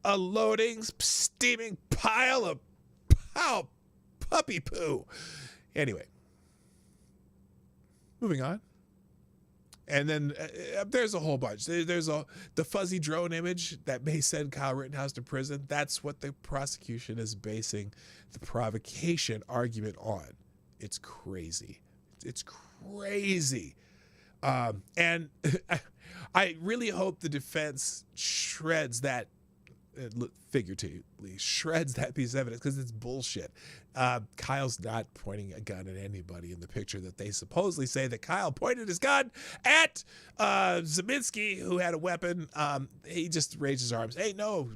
a loading, steaming pile of puppy poo. Anyway, moving on. And then there's a whole bunch. There's the fuzzy drone image that may send Kyle Rittenhouse to prison. That's what the prosecution is basing the provocation argument on. It's crazy. It's crazy. And I really hope the defense shreds that, figuratively shreds that piece of evidence, because it's bullshit. Kyle's not pointing a gun at anybody in the picture that they supposedly say that Kyle pointed his gun at Zeminski, who had a weapon. He just raised his arms. Hey, no.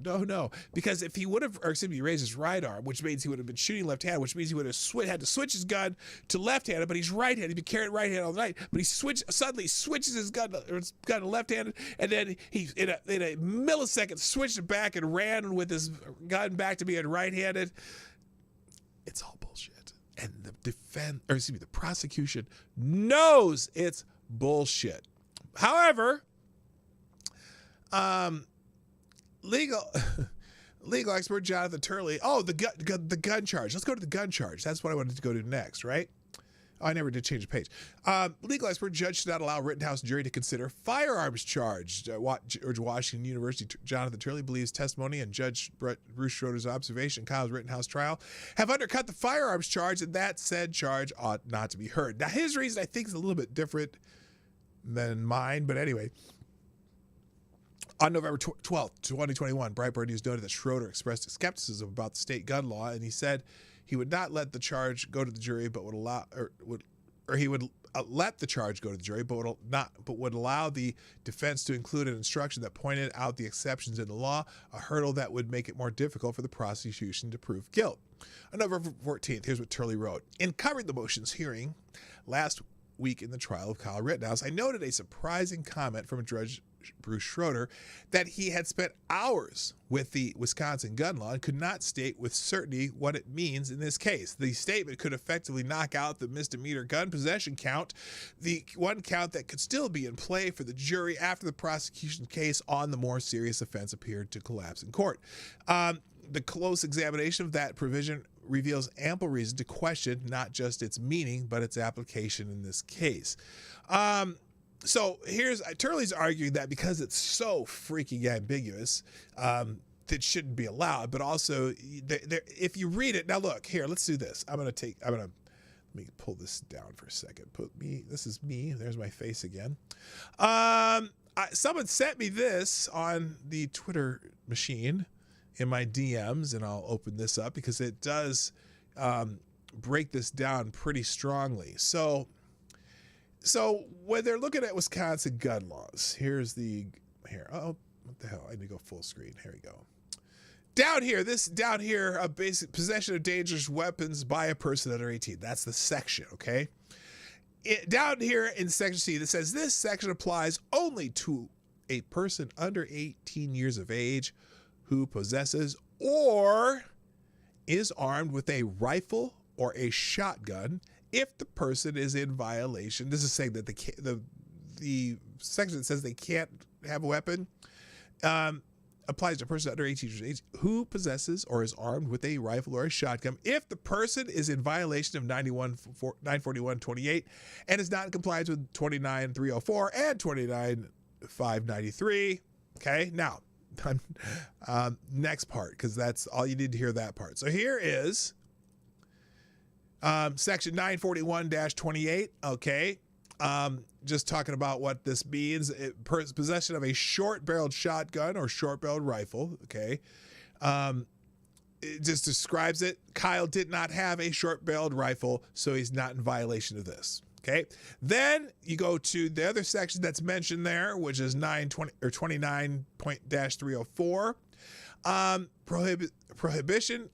Because if he would have, raised his right arm, which means he would have been shooting left-handed, which means he would have had to switch his gun to left-handed, but he's right-handed. He'd been carrying right-handed all night, but he suddenly switches his gun to left-handed, and then he, in a millisecond, switched it back and ran with his gun back to being right-handed. It's all bullshit. And the prosecution knows it's bullshit. However, legal expert Jonathan Turley. Oh, the gun charge. Let's go to the gun charge. That's what I wanted to go to next, right? I never did change the page. Legal expert: judge should not allow Rittenhouse jury to consider firearms charge. George Washington University Jonathan Turley believes testimony and Judge Bruce Schroeder's observation in Kyle's Rittenhouse trial have undercut the firearms charge, and that said charge ought not to be heard. Now, his reason, I think, is a little bit different than mine, but anyway. On November 12th, 2021, Breitbart News noted that Schroeder expressed skepticism about the state gun law, and he said he would not let the charge go to the jury, but would allow, he would let the charge go to the jury, but would allow the defense to include an instruction that pointed out the exceptions in the law, a hurdle that would make it more difficult for the prosecution to prove guilt. On November 14th, here's what Turley wrote: in covering the motions hearing last week in the trial of Kyle Rittenhouse, I noted a surprising comment from Judge Bruce Schroeder that he had spent hours with the Wisconsin gun law and could not state with certainty what it means in this case. The statement could effectively knock out the misdemeanor gun possession count, the one count that could still be in play for the jury after the prosecution case on the more serious offense appeared to collapse in court. The close examination of that provision reveals ample reason to question not just its meaning, but its application in this case. So here's Turley's arguing that because it's so freaking ambiguous, that shouldn't be allowed. But also, if you read it now, look here. Let's do this. Let Let me pull this down for a second. This is me. There's my face again. Someone sent me this on the Twitter machine in my DMs, and I'll open this up because it does break this down pretty strongly. So when they're looking at Wisconsin gun laws, here. Oh, what the hell? I need to go full screen. Here we go. Down here, a basic possession of dangerous weapons by a person under 18. That's the section, okay? Down here in section C, that says this section applies only to a person under 18 years of age who possesses or is armed with a rifle or a shotgun if the person is in violation. This is saying that the section that says they can't have a weapon applies to a person under 18 years of age who possesses or is armed with a rifle or a shotgun if the person is in violation of 941-28 and is not in compliance with 29-304 and 29-593. Okay, now next part, because that's all you need to hear that part. So here is section 941-28. Okay. Just talking about what this means. Possession of a short-barreled shotgun or short-barreled rifle, okay? It just describes it. Kyle did not have a short-barreled rifle, so he's not in violation of this, okay? Then you go to the other section that's mentioned there, which is 29-304. Prohibition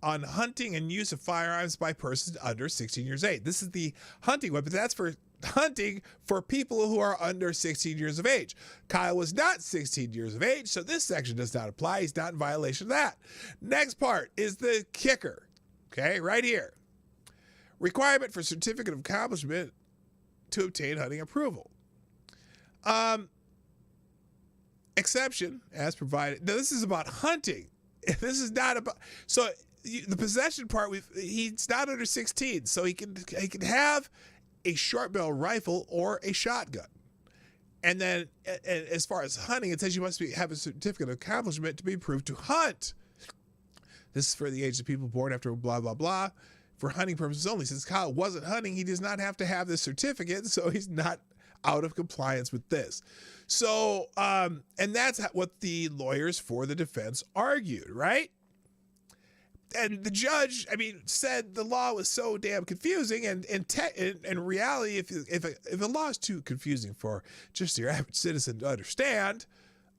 on hunting and use of firearms by persons under 16 years of age. This is the hunting weapon. That's for hunting for people who are under 16 years of age. Kyle was not 16 years of age, so this section does not apply. He's not in violation of that. Next part is the kicker, okay, right here. Requirement for certificate of accomplishment to obtain hunting approval. Exception as provided. Now, this is about hunting. This is not about, so the possession part, he's not under 16, so he can have a short barrel rifle or a shotgun. And then as far as hunting, it says you must have a certificate of accomplishment to be approved to hunt. This is for the age of people born after blah, blah, blah, for hunting purposes only. Since Kyle wasn't hunting, he does not have to have this certificate, so he's not out of compliance with this. So, and that's what the lawyers for the defense argued, right? And the judge, said the law was so damn confusing, and in reality, if a law is too confusing for just your average citizen to understand,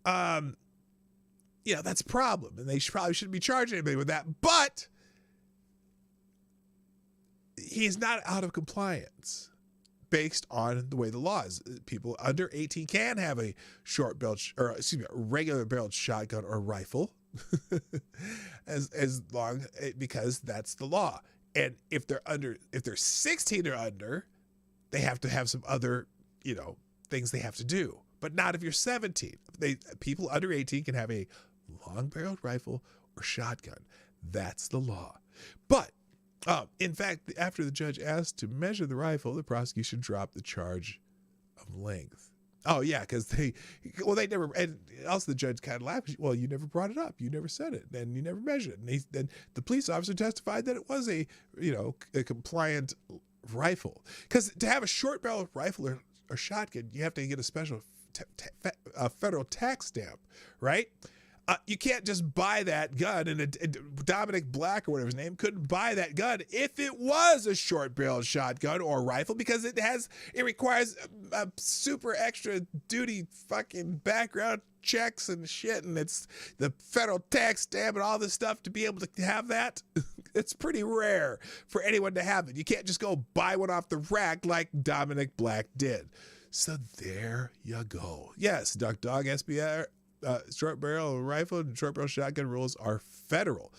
that's a problem, and they probably shouldn't be charging anybody with that. But he's not out of compliance based on the way the law is. People under 18 can have a regular barreled shotgun or rifle. as long, because that's the law. And if they're 16 or under, they have to have some other things they have to do, but not if you're 17. People under 18 can have a long barreled rifle or shotgun. That's the law. But in fact, after the judge asked to measure the rifle, the prosecution dropped the charge of length. Oh yeah, because they never, and also the judge kind of laughed. Well, you never brought it up, you never said it, and you never measured it. And then the police officer testified that it was a compliant rifle. Because to have a short barrel rifle or shotgun, you have to get a special federal tax stamp, right? You can't just buy that gun, and Dominic Black or whatever his name couldn't buy that gun if it was a short barreled shotgun or rifle, because it requires a super extra duty fucking background checks and shit, and it's the federal tax stamp and all this stuff to be able to have that. It's pretty rare for anyone to have it. You can't just go buy one off the rack like Dominic Black did. So there you go. Yes, Dawg SBR. Short barrel rifle and short barrel shotgun rules are federal.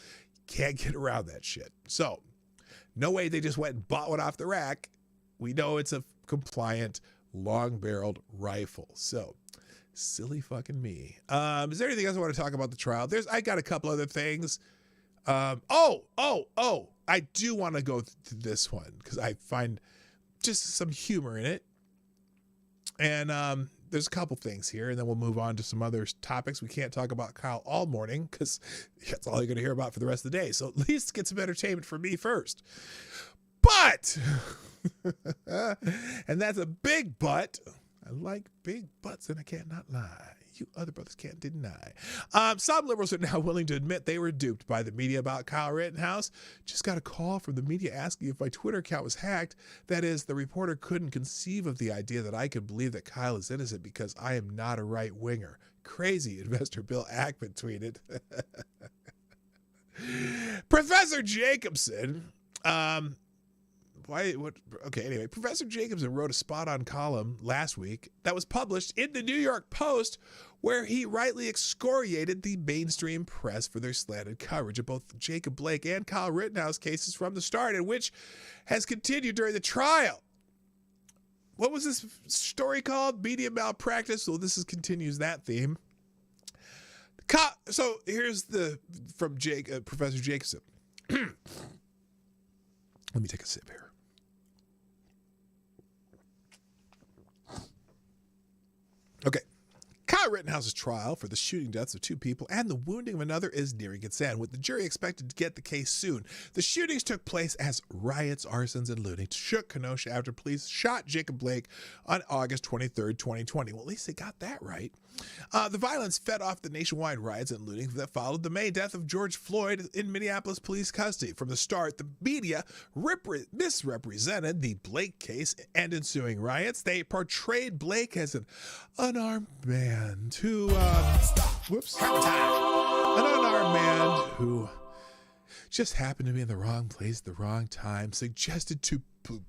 Can't get around that shit. So no way they just went and bought one off the rack. We know it's a compliant long barreled rifle. So silly fucking me. Is there anything else I want to talk about the trial? I got a couple other things. I do want to go to this one because I find just some humor in it. And there's a couple things here, and then we'll move on to some other topics. We can't talk about Kyle all morning because that's all you're going to hear about for the rest of the day. So at least get some entertainment from me first. But, and that's a big but. I like big butts and I cannot lie. You other brothers can't deny. Some liberals are now willing to admit they were duped by the media about Kyle Rittenhouse. Just got a call from the media asking if my Twitter account was hacked. That is, the reporter couldn't conceive of the idea that I could believe that Kyle is innocent because I am not a right winger. Crazy, investor Bill Ackman tweeted. Professor Jacobson, Professor Jacobson wrote a spot-on column last week that was published in the New York Post where he rightly excoriated the mainstream press for their slanted coverage of both Jacob Blake and Kyle Rittenhouse cases from the start, and which has continued during the trial. What was this story called? Media malpractice. Well, continues that theme. So here's from Professor Jacobson. Let me take a sip here. Okay. Kyle Rittenhouse's trial for the shooting deaths of 2 people and the wounding of another is nearing its end, with the jury expected to get the case soon. The shootings took place as riots, arsons, and looting shook Kenosha after police shot Jacob Blake on August 23rd, 2020. Well, at least they got that right. The violence fed off the nationwide riots and looting that followed the May death of George Floyd in Minneapolis police custody. From the start, the media misrepresented the Blake case and ensuing riots. They portrayed Blake as an unarmed man who, just happened to be in the wrong place at the wrong time, suggested to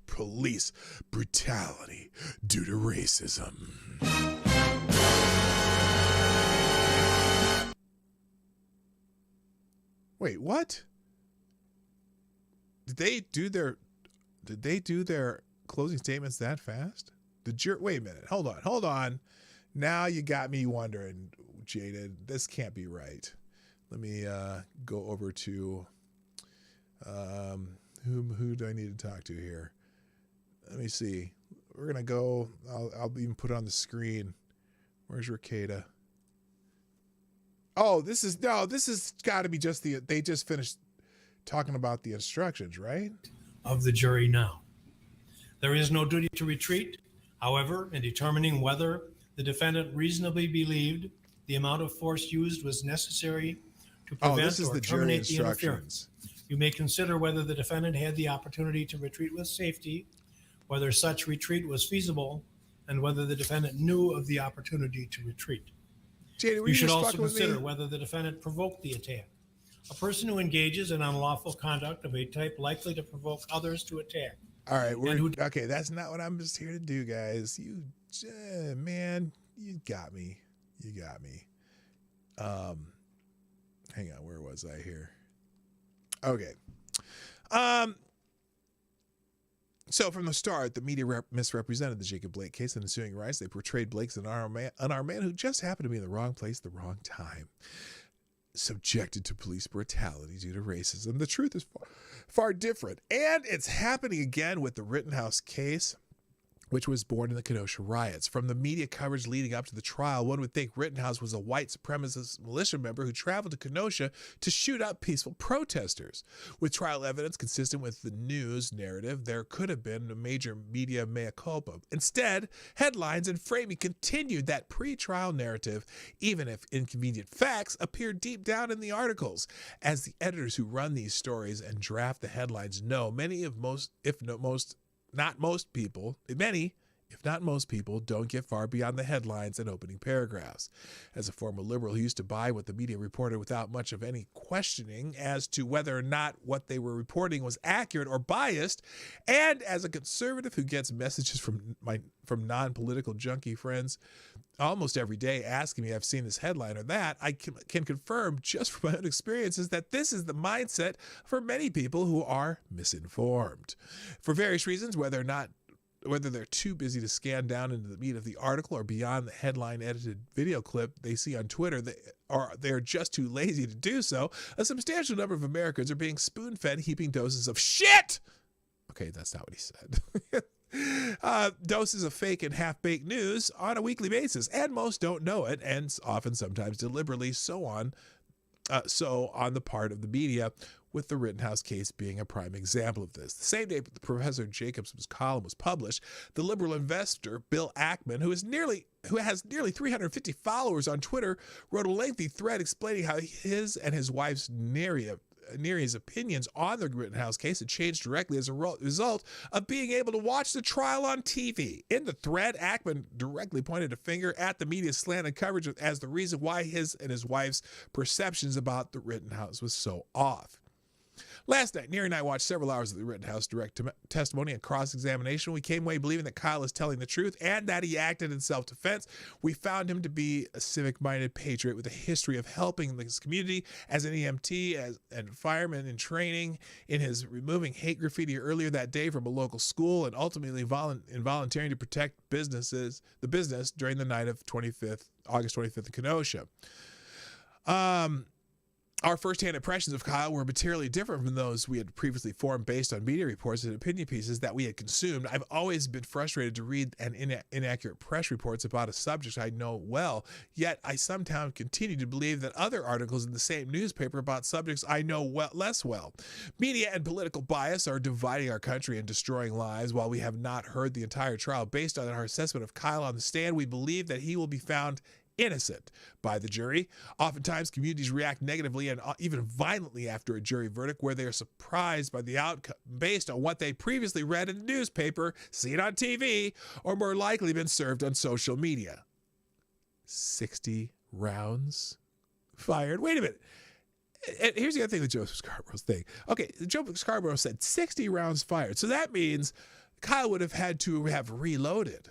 police brutality due to racism. Wait, what? Did they do their closing statements that fast? Wait a minute. Hold on. Now you got me wondering, Jaded. This can't be right. Let me go over to who do I need to talk to here? Let me see. We're gonna go. I'll even put it on the screen. Where's Ricada? Oh, this is got to be just they just finished talking about the instructions, right? Of the jury now. There is no duty to retreat. However, in determining whether the defendant reasonably believed the amount of force used was necessary to prevent or terminate the interference, you may consider whether the defendant had the opportunity to retreat with safety, whether such retreat was feasible, and whether the defendant knew of the opportunity to retreat. Jada, you should also consider whether the defendant provoked the attack. A person who engages in unlawful conduct of a type likely to provoke others to attack. All right, okay. That's not what I'm just here to do, guys. You got me. Hang on, where was I here? Okay. So from the start, the media misrepresented the Jacob Blake case and ensuing riots. They portrayed Blake as an unarmed man who just happened to be in the wrong place at the wrong time, subjected to police brutality due to racism. The truth is far different, and it's happening again with the Rittenhouse case, which was born in the Kenosha riots. From the media coverage leading up to the trial, one would think Rittenhouse was a white supremacist militia member who traveled to Kenosha to shoot up peaceful protesters. With trial evidence consistent with the news narrative, there could have been a major media mea culpa. Instead, headlines and framing continued that pre-trial narrative, even if inconvenient facts appear deep down in the articles. As the editors who run these stories and draft the headlines know, many, if not most people, don't get far beyond the headlines and opening paragraphs. As a former liberal who used to buy what the media reported without much of any questioning as to whether or not what they were reporting was accurate or biased, and as a conservative who gets messages from non-political junkie friends almost every day asking me, I've seen this headline or that, I can confirm just from my own experiences that this is the mindset for many people who are misinformed. For various reasons, whether they're too busy to scan down into the meat of the article or beyond the headline edited video clip they see on Twitter, they're just too lazy to do so, a substantial number of Americans are being spoon-fed heaping doses of shit. Okay, that's not what he said. Doses of fake and half-baked news on a weekly basis, and most don't know it, and often sometimes deliberately so on the part of the media, with the Rittenhouse case being a prime example of this. The same day Professor Jacobs' column was published, the liberal investor Bill Ackman, who has nearly 350 followers on Twitter, wrote a lengthy thread explaining how his and his wife's Neri's opinions on the Rittenhouse case had changed directly as a result of being able to watch the trial on TV. In the thread, Ackman directly pointed a finger at the media's slanted coverage as the reason why his and his wife's perceptions about the Rittenhouse was so off. Last night, Neri and I watched several hours of the Rittenhouse direct testimony and cross-examination. We came away believing that Kyle is telling the truth and that he acted in self-defense. We found him to be a civic-minded patriot with a history of helping his community as an EMT and fireman in training, in his removing hate graffiti earlier that day from a local school, and ultimately in volunteering to protect the business during the night of August 25th in Kenosha. Our first-hand impressions of Kyle were materially different from those we had previously formed based on media reports and opinion pieces that we had consumed. I've always been frustrated to read inaccurate press reports about a subject I know well, yet I sometimes continue to believe that other articles in the same newspaper about subjects I know less well. Media and political bias are dividing our country and destroying lives. While we have not heard the entire trial, based on our assessment of Kyle on the stand, we believe that he will be found innocent by the jury. Oftentimes, communities react negatively and even violently after a jury verdict where they are surprised by the outcome based on what they previously read in the newspaper, seen on TV, or more likely been served on social media. 60 rounds fired. Wait a minute. And here's the other thing with Joseph Scarborough's thing. Okay, Joseph Scarborough said 60 rounds fired. So that means Kyle would have had to have reloaded.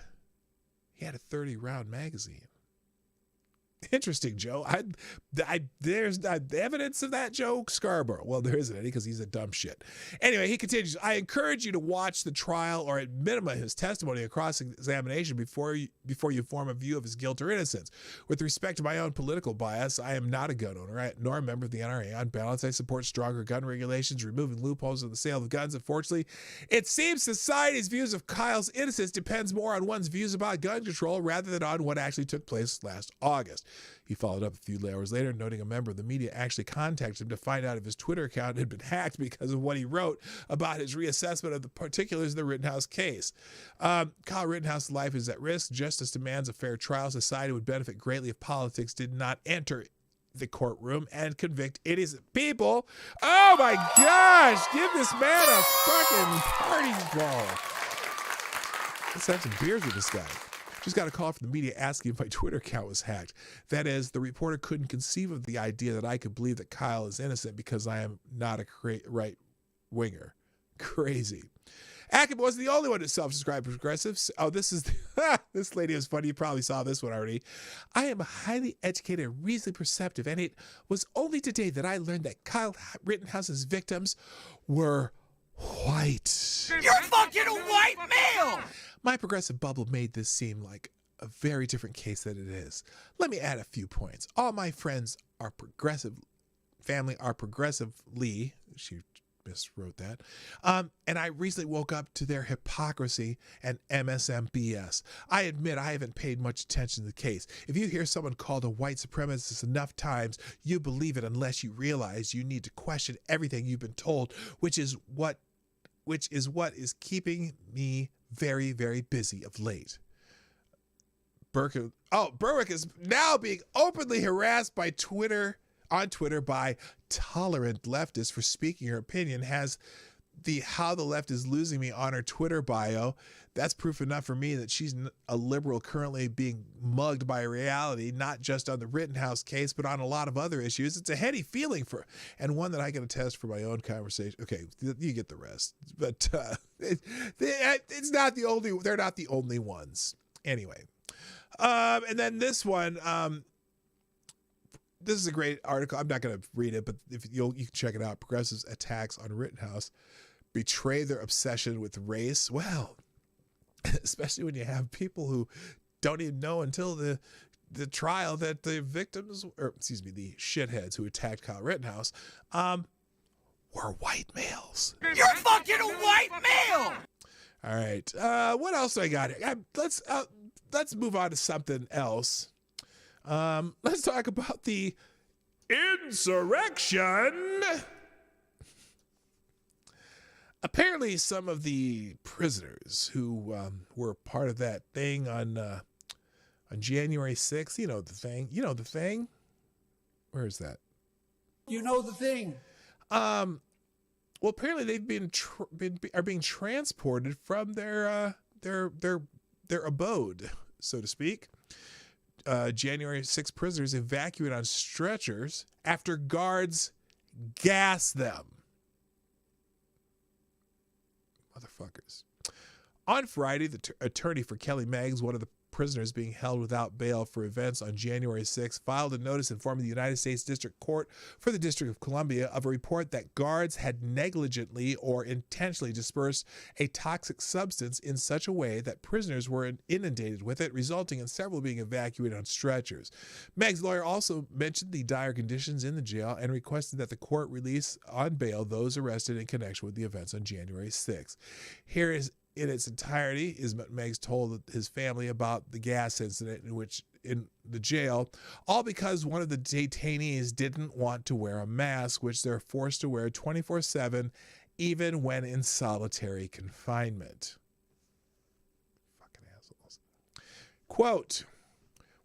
He had a 30-round magazine. Interesting, Joe. There's not evidence of that, Joe Scarborough. Well, there isn't any because he's a dumb shit. Anyway, he continues, I encourage you to watch the trial or at minimum his testimony and cross-examination before you form a view of his guilt or innocence. With respect to my own political bias, I am not a gun owner nor a member of the NRA. On balance, I support stronger gun regulations, removing loopholes in the sale of guns. Unfortunately, it seems society's views of Kyle's innocence depends more on one's views about gun control rather than on what actually took place last August. He followed up a few hours later, noting a member of the media actually contacted him to find out if his Twitter account had been hacked because of what he wrote about his reassessment of the particulars of the Rittenhouse case. Kyle Rittenhouse's life is at risk. Justice demands a fair trial. Society would benefit greatly if politics did not enter the courtroom and convict innocent people. Oh my gosh, give this man a fucking party ball. Let's have some beers with this guy. Just got a call from the media asking if my Twitter account was hacked. That is, the reporter couldn't conceive of the idea that I could believe that Kyle is innocent because I am not a right-winger. Crazy. Ackman wasn't the only one to self-describe progressives. Oh, this lady was funny. You probably saw this one already. I am highly educated and reasonably perceptive, and it was only today that I learned that Kyle Rittenhouse's victims were white. You're fucking a white male! My progressive bubble made this seem like a very different case than it is. Let me add a few points. All my friends are family are progressively, she miswrote that, and I recently woke up to their hypocrisy and MSM BS. I admit I haven't paid much attention to the case. If you hear someone called a white supremacist enough times, you believe it unless you realize you need to question everything you've been told, which is what is keeping me very, very busy of late. Berwick is now being openly harassed on Twitter by tolerant leftists for speaking her opinion. Has the How the Left is Losing Me on her Twitter bio. That's proof enough for me that she's a liberal currently being mugged by reality, not just on the Rittenhouse case, but on a lot of other issues. It's a heady feeling and one that I can attest for my own conversation. Okay, you get the rest, but it's not the only. They're not the only ones. Anyway, and then this one. This is a great article. I'm not going to read it, but you can check it out. Progressives' attacks on Rittenhouse betray their obsession with race. Well, especially when you have people who don't even know until the trial that the victims, the shitheads who attacked Kyle Rittenhouse, were white males. You're fucking a white male! All right. What else do I got here? Let's move on to something else. Let's talk about the insurrection Apparently, some of the prisoners who were part of that thing on January 6th, you know the thing. You know the thing. Where is that? You know the thing. Well, apparently they've are being transported from their abode, so to speak. January 6 prisoners evacuated on stretchers after guards gassed them. Motherfuckers. On Friday, the attorney for Kelly Meggs, one of the prisoners being held without bail for events on January 6, filed a notice informing the United States District Court for the District of Columbia of a report that guards had negligently or intentionally dispersed a toxic substance in such a way that prisoners were inundated with it, resulting in several being evacuated on stretchers. Meg's lawyer also mentioned the dire conditions in the jail and requested that the court release on bail those arrested in connection with the events on January 6. Here is in its entirety is what Meggs told his family about the gas incident in the jail, all because one of the detainees didn't want to wear a mask, which they're forced to wear 24/7, even when in solitary confinement. Fucking assholes. Quote,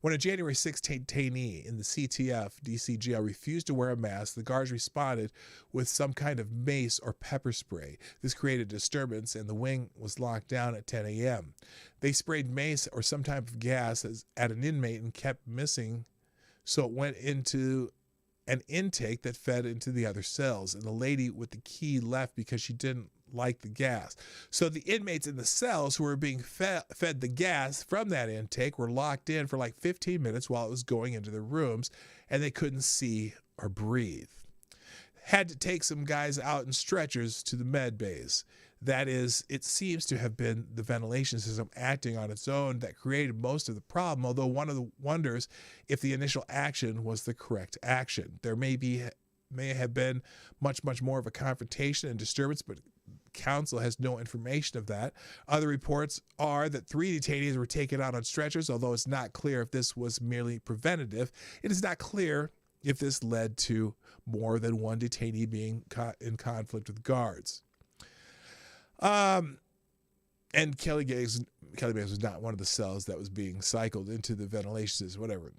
when a January 6 detainee in the CTF DC jail refused to wear a mask, the guards responded with some kind of mace or pepper spray. This created disturbance, and the wing was locked down at 10 a.m. They sprayed mace or some type of gas at an inmate and kept missing, so it went into an intake that fed into the other cells, and the lady with the key left because she didn't like the gas. So the inmates in the cells who were being fed the gas from that intake were locked in for like 15 minutes while it was going into their rooms, and they couldn't see or breathe. Had to take some guys out in stretchers to the med bays. That is, it seems to have been the ventilation system acting on its own that created most of the problem, although one of the wonders if the initial action was the correct action. There may have been much more of a confrontation and disturbance, but counsel has no information of that. Other reports are that 3 detainees were taken out on stretchers, although it's not clear if this was merely preventative. It is not clear if this led to more than one detainee being in conflict with guards. And Kelly Meggs was not one of the cells that was being cycled into the ventilation system, whatever.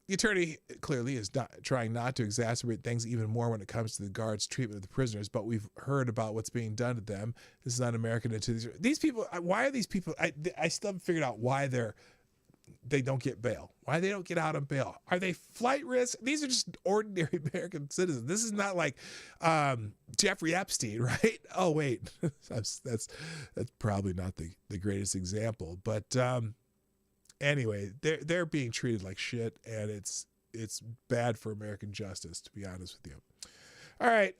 The attorney clearly is trying not to exacerbate things even more when it comes to the guards' treatment of the prisoners, but we've heard about what's being done to them. This is un-American. These people, why are these people, I still haven't figured out why they don't get bail, why they don't get out on bail. Are they flight risk? These are just ordinary American citizens. This is not like Jeffrey Epstein, right? Oh, wait, that's probably not the greatest example, but anyway, they're being treated like shit, and it's bad for American justice, to be honest with you. All right,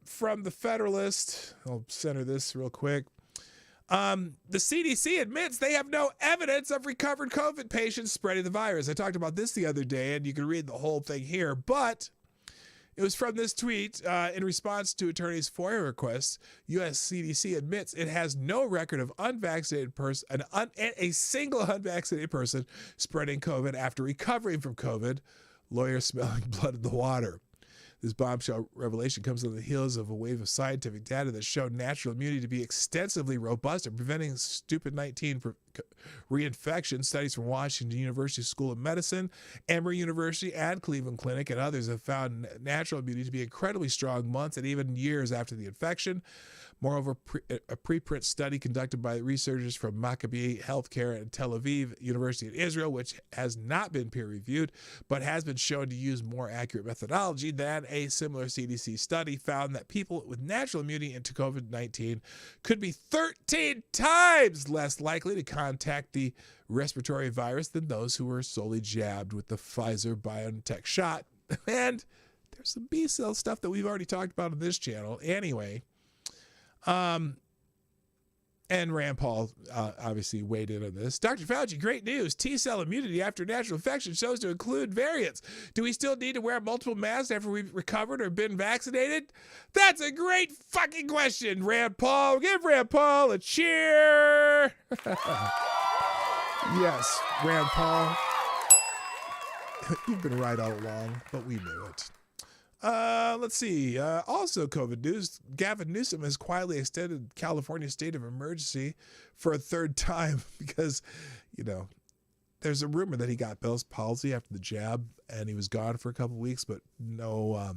from the Federalist, I'll center this real quick. The CDC admits they have no evidence of recovered COVID patients spreading the virus. I talked about this the other day, and you can read the whole thing here, but it was from this tweet. In response to attorneys' FOIA requests, U.S. CDC admits it has no record of unvaccinated person, a single unvaccinated person spreading COVID after recovering from COVID. Lawyers smelling blood in the water. This bombshell revelation comes on the heels of a wave of scientific data that showed natural immunity to be extensively robust at preventing stupid 19 reinfection. Studies from Washington University School of Medicine, Emory University, and Cleveland Clinic, and others have found natural immunity to be incredibly strong months and even years after the infection. Moreover, a preprint study conducted by researchers from Maccabi Healthcare and Tel Aviv University in Israel, which has not been peer-reviewed, but has been shown to use more accurate methodology than a similar CDC study, found that people with natural immunity to COVID-19 could be 13 times less likely to contact the respiratory virus than those who were solely jabbed with the Pfizer-BioNTech shot. And there's some B-cell stuff that we've already talked about on this channel. Anyway, and Rand Paul obviously weighed in on this. Dr. Fauci, great news. T-cell immunity after natural infection shows to include variants. Do we still need to wear multiple masks after we've recovered or been vaccinated? That's a great fucking question, Rand Paul. Give Rand Paul a cheer. Yes, Rand Paul. You've been right all along, but we knew it. Let's see. Also, COVID news. Gavin Newsom has quietly extended California's state of emergency for a third time because, there's a rumor that he got Bell's palsy after the jab and he was gone for a couple of weeks, but no,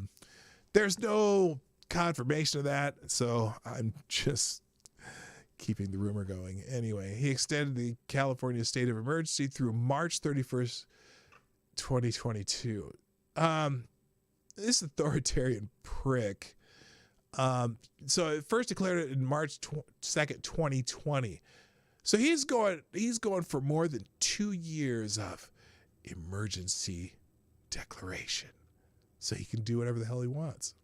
there's no confirmation of that. So I'm just keeping the rumor going. Anyway, he extended the California state of emergency through March 31st, 2022. This authoritarian prick. So it first declared it in March 2nd, 2020. So he's going for more than 2 years of emergency declaration. So he can do whatever the hell he wants.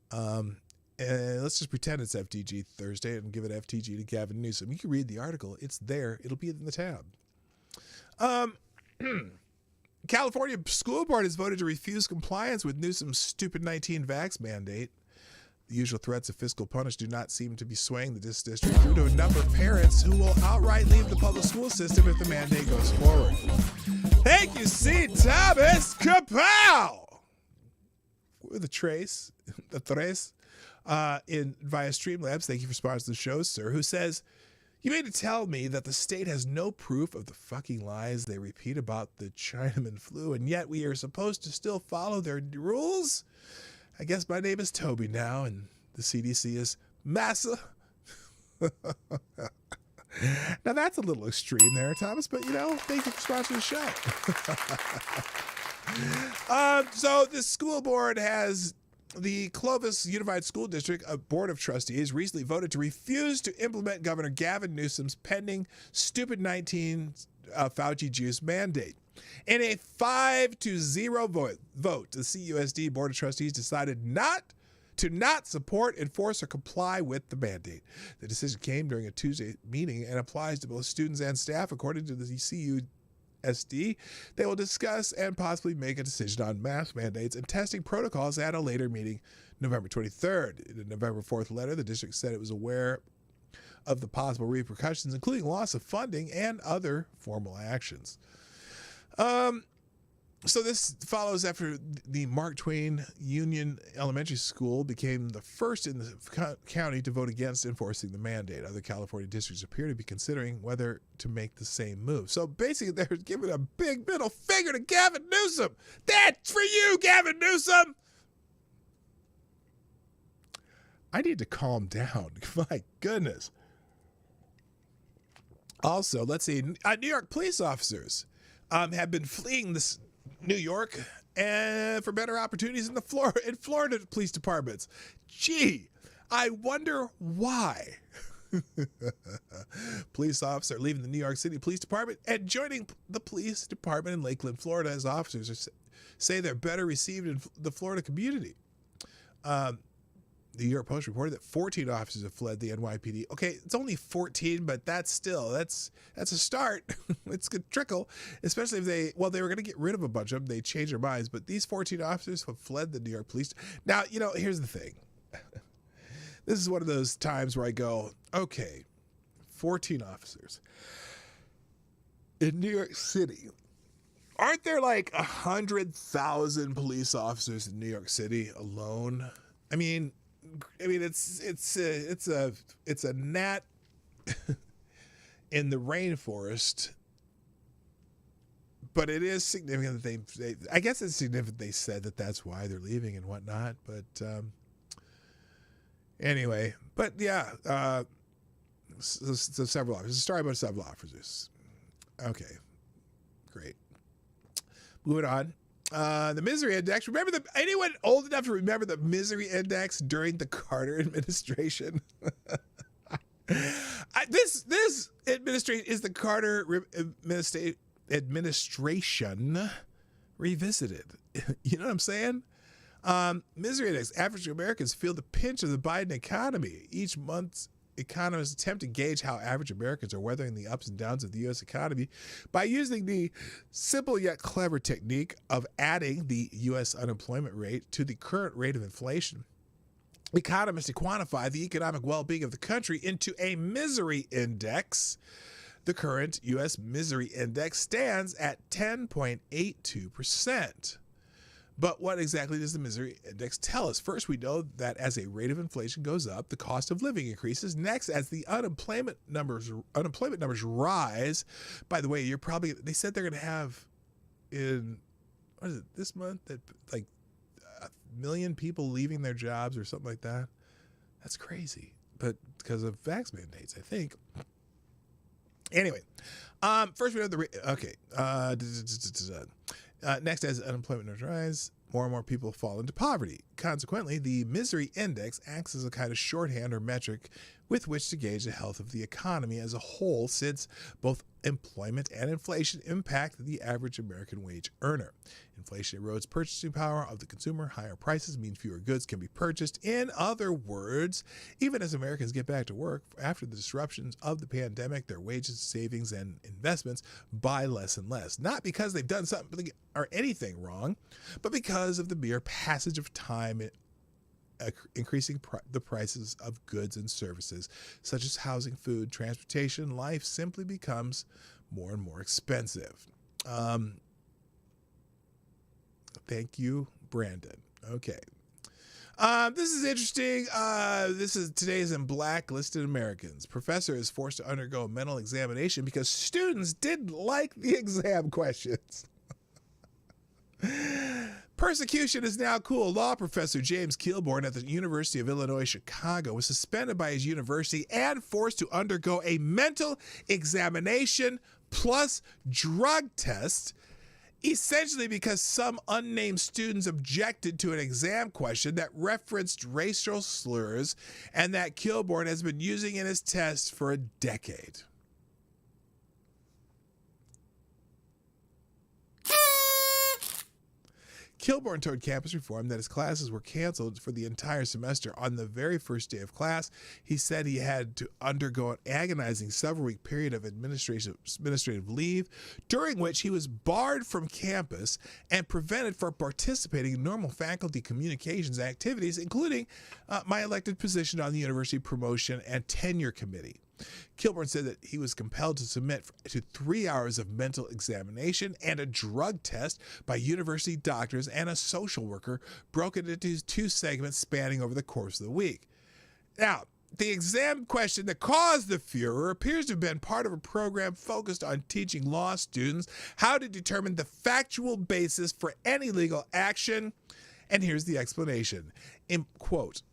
And let's just pretend it's FTG Thursday and give it FTG to Gavin Newsom. You can read the article. It's there. It'll be in the tab. California school board has voted to refuse compliance with Newsom's stupid 19 vax mandate. The usual threats of fiscal punish do not seem to be swaying the district due to a number of parents who will outright leave the public school system if the mandate goes forward. Thank you, C. Thomas. Kapow! With a trace, via Streamlabs. Thank you for sponsoring the show, sir, who says, you mean to tell me that the state has no proof of the fucking lies they repeat about the Chinaman flu, and yet we are supposed to still follow their rules? I guess my name is Toby now, and the CDC is Massa. Now that's a little extreme there, Thomas, but thank you for sponsoring the show. So the school board has the Clovis Unified School District, a board of trustees, recently voted to refuse to implement Governor Gavin Newsom's pending stupid 19 Fauci juice mandate. In a 5-0 vote, the CUSD Board of Trustees decided not support, enforce, or comply with the mandate. The decision came during a Tuesday meeting and applies to both students and staff. According to the CUSD, they will discuss and possibly make a decision on mask mandates and testing protocols at a later meeting, November 23rd. In a November 4th letter, the district said it was aware of the possible repercussions, including loss of funding and other formal actions. So this follows after the Mark Twain Union Elementary School became the first in the county to vote against enforcing the mandate. Other California districts appear to be considering whether to make the same move. So basically, they're giving a big middle finger to Gavin Newsom. That's for you, Gavin Newsom. I need to calm down. My goodness. Also, let's see. New York police officers have been fleeing New York and for better opportunities in Florida police departments. Gee, I wonder why. Police officer leaving the New York City Police Department and joining the police department in Lakeland, Florida, as officers say they're better received in the Florida community. The New York Post reported that 14 officers have fled the NYPD. Okay, it's only 14, but that's a start. It's a good trickle, especially if they were going to get rid of a bunch of them. They changed their minds, but these 14 officers have fled the New York police. Now, here's the thing. This is one of those times where I go, okay, 14 officers in New York City. Aren't there like 100,000 police officers in New York City alone? I mean, it's a gnat in the rainforest, but it is significant that I guess it's significant they said that that's why they're leaving and whatnot. But anyway, but yeah, so several officers. A story about several officers. Okay, great. Moving on. The misery index. Remember anyone old enough to remember the misery index during the Carter administration? This administration is the Carter administration revisited. You know what I'm saying? Misery index. Average Americans feel the pinch of the Biden economy. Each month, economists attempt to gauge how average Americans are weathering the ups and downs of the U.S. economy by using the simple yet clever technique of adding the U.S. unemployment rate to the current rate of inflation. Economists to quantify the economic well-being of the country into a misery index. The current U.S. misery index stands at 10.82%. But what exactly does the misery index tell us? First, we know that as a rate of inflation goes up, the cost of living increases. Next, as the unemployment numbers rise. By the way, they said they're going to have this month that like 1 million people leaving their jobs or something like that. That's crazy. But because of vax mandates, I think. Anyway, first we have next, as unemployment numbers rise, more and more people fall into poverty. Consequently, the misery index acts as a kind of shorthand or metric with which to gauge the health of the economy as a whole, since both employment and inflation impact the average American wage earner. Inflation erodes purchasing power of the consumer. Higher prices mean fewer goods can be purchased. In other words, even as Americans get back to work after the disruptions of the pandemic, their wages, savings, and investments buy less and less. Not because they've done something or anything wrong, but because of the mere passage of time increasing the prices of goods and services, such as housing, food, transportation. Life simply becomes more and more expensive. Thank you, Brandon. Okay. This is interesting. Today's in Blacklisted Americans. Professor is forced to undergo a mental examination because students didn't like the exam questions. Persecution is now cool. Law professor James Kilborn at the University of Illinois, Chicago was suspended by his university and forced to undergo a mental examination plus drug test, essentially because some unnamed students objected to an exam question that referenced racial slurs and that Kilborn has been using in his test for a decade. Kilborn told Campus Reform that his classes were canceled for the entire semester. On the very first day of class, he said he had to undergo an agonizing several-week period of administrative leave, during which he was barred from campus and prevented from participating in normal faculty communications activities, including my elected position on the University Promotion and Tenure Committee. Kilborn said that he was compelled to submit to 3 hours of mental examination and a drug test by university doctors and a social worker, broken into 2 segments spanning over the course of the week. Now, the exam question that caused the furor appears to have been part of a program focused on teaching law students how to determine the factual basis for any legal action. And here's the explanation. Quote,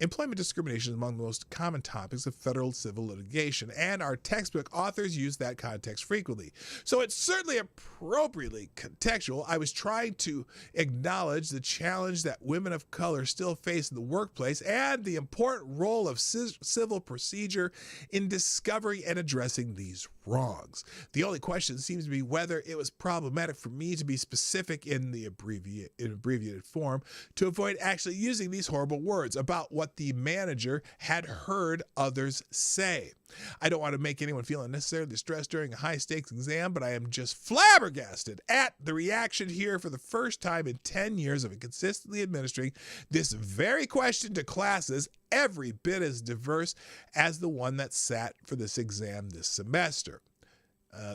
employment discrimination is among the most common topics of federal civil litigation, and our textbook authors use that context frequently. So it's certainly appropriately contextual. I was trying to acknowledge the challenge that women of color still face in the workplace and the important role of civil procedure in discovering and addressing these wrongs. The only question seems to be whether it was problematic for me to be specific in the abbreviated form to avoid actually using these horrible words about what the manager had heard others say. I don't want to make anyone feel unnecessarily stressed during a high-stakes exam, but I am just flabbergasted at the reaction here for the first time in 10 years of consistently administering this very question to classes every bit as diverse as the one that sat for this exam this semester.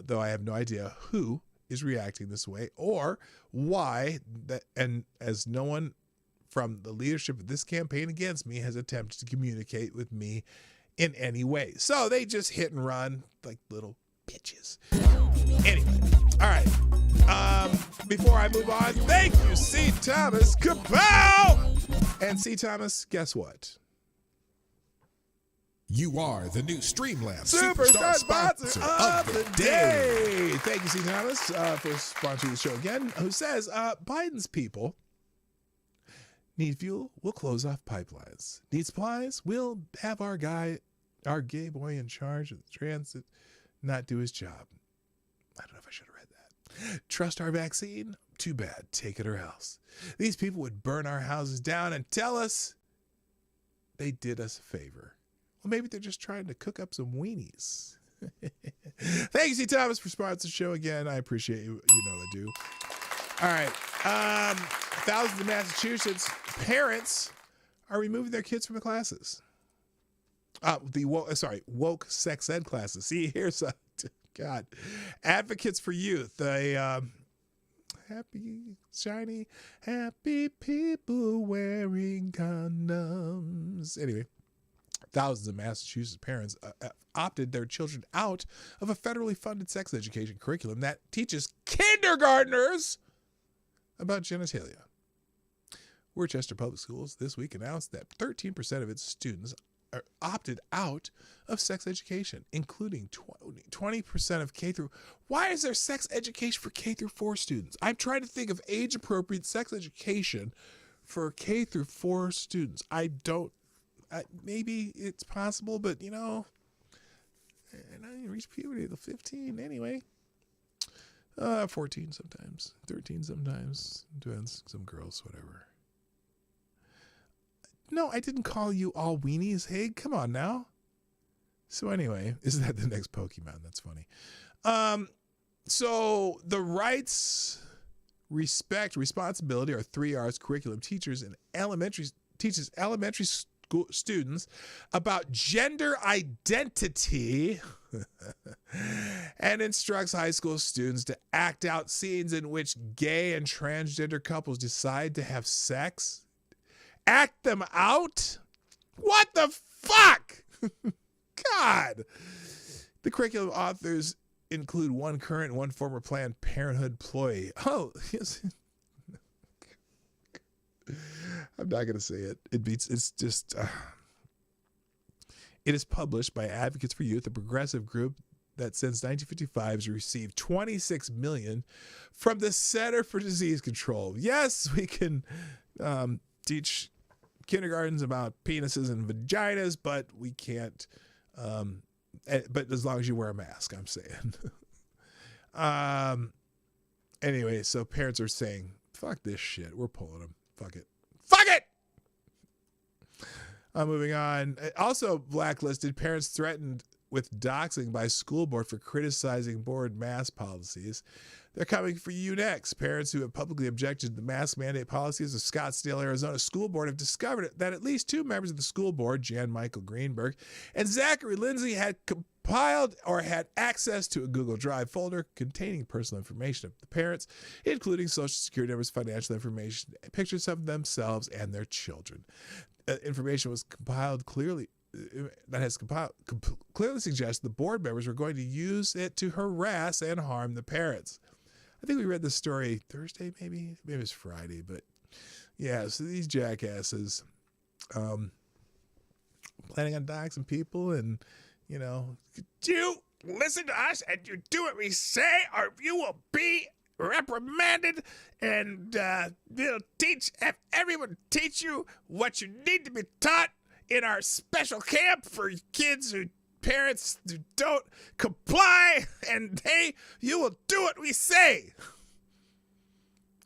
Though I have no idea who is reacting this way or why, and as no one from the leadership of this campaign against me has attempted to communicate with me in any way. So they just hit and run like little bitches. Anyway, all right. Before I move on, thank you, C. Thomas. Kapow! And C. Thomas, guess what? You are the new Streamlabs Superstar sponsor of the day. day. Thank you, C. Thomas, for sponsoring the show again. Who says Biden's people need fuel? We'll close off pipelines. Need supplies? We'll have our gay boy in charge of the transit not do his job. I don't know if I should have read that. Trust our vaccine? Too bad. Take it or else. These people would burn our houses down and tell us they did us a favor. Well, maybe they're just trying to cook up some weenies. Thank you, C. Thomas, for sponsoring the show again. I appreciate you. You know I do. All right. Thousands of Massachusetts parents are removing their kids from the classes. Woke sex ed classes. See, here's God. Advocates for Youth. They happy, shiny, happy people wearing condoms. Anyway, thousands of Massachusetts parents opted their children out of a federally funded sex education curriculum that teaches kindergartners about genitalia. Worcester Public Schools this week announced that 13% of its students are opted out of sex education, including 20% of K through. Why is there sex education for K through 4 students? I'm trying to think of age-appropriate sex education for K through 4 students. I don't. Maybe it's possible, but you reach puberty at 15 anyway. 14 sometimes, 13 sometimes. Depends. Some girls, whatever. No, I didn't call you all weenies. Hey, come on now. So anyway, isn't that the next Pokemon? That's funny. So the rights, respect, responsibility are 3 R's curriculum teaches elementary school students about gender identity and instructs high school students to act out scenes in which gay and transgender couples decide to have sex. Act them out? What the fuck? God. The curriculum authors include one current and one former Planned Parenthood employee. Oh, yes. I'm not going to say it. It's just, it is published by Advocates for Youth, a progressive group that since 1955 has received $26 million from the Center for Disease Control. Yes, we can teach kindergartens about penises and vaginas, but we can't, but as long as you wear a mask, I'm saying. Anyway, so parents are saying, fuck this shit. We're pulling them. Fuck it. Fuck it! Moving on. Also blacklisted, parents threatened with doxing by school board for criticizing board mask policies. They're coming for you next. Parents who have publicly objected to the mask mandate policies of Scottsdale, Arizona school board have discovered that at least 2 members of the school board, Jan Michael Greenberg and Zachary Lindsay, had compiled or had access to a Google Drive folder containing personal information of the parents, including social security numbers, financial information, pictures of themselves and their children. Information was compiled clearly. That has clearly suggests the board members were going to use it to harass and harm the parents. I think we read this story Thursday, maybe it's Friday, but yeah. So these jackasses, planning on doxing people, and you listen to us and you do what we say, or you will be reprimanded, and we'll everyone teach you what you need to be taught in our special camp for kids who parents who don't comply, and you will do what we say.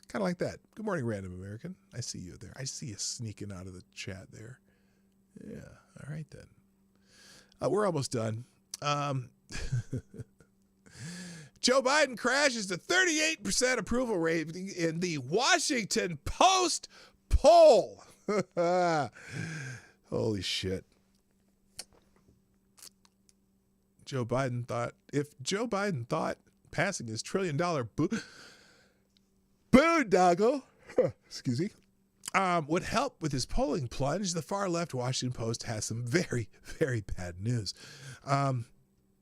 Kind of like that. Good morning, Random American. I see you there. I see you sneaking out of the chat there. Yeah. All right then. We're almost done. Joe Biden crashes to 38% approval rate in the Washington Post poll. Holy shit. If Joe Biden thought passing his $1 trillion boondoggle, excuse me, would help with his polling plunge, the far left Washington Post has some very, very bad news.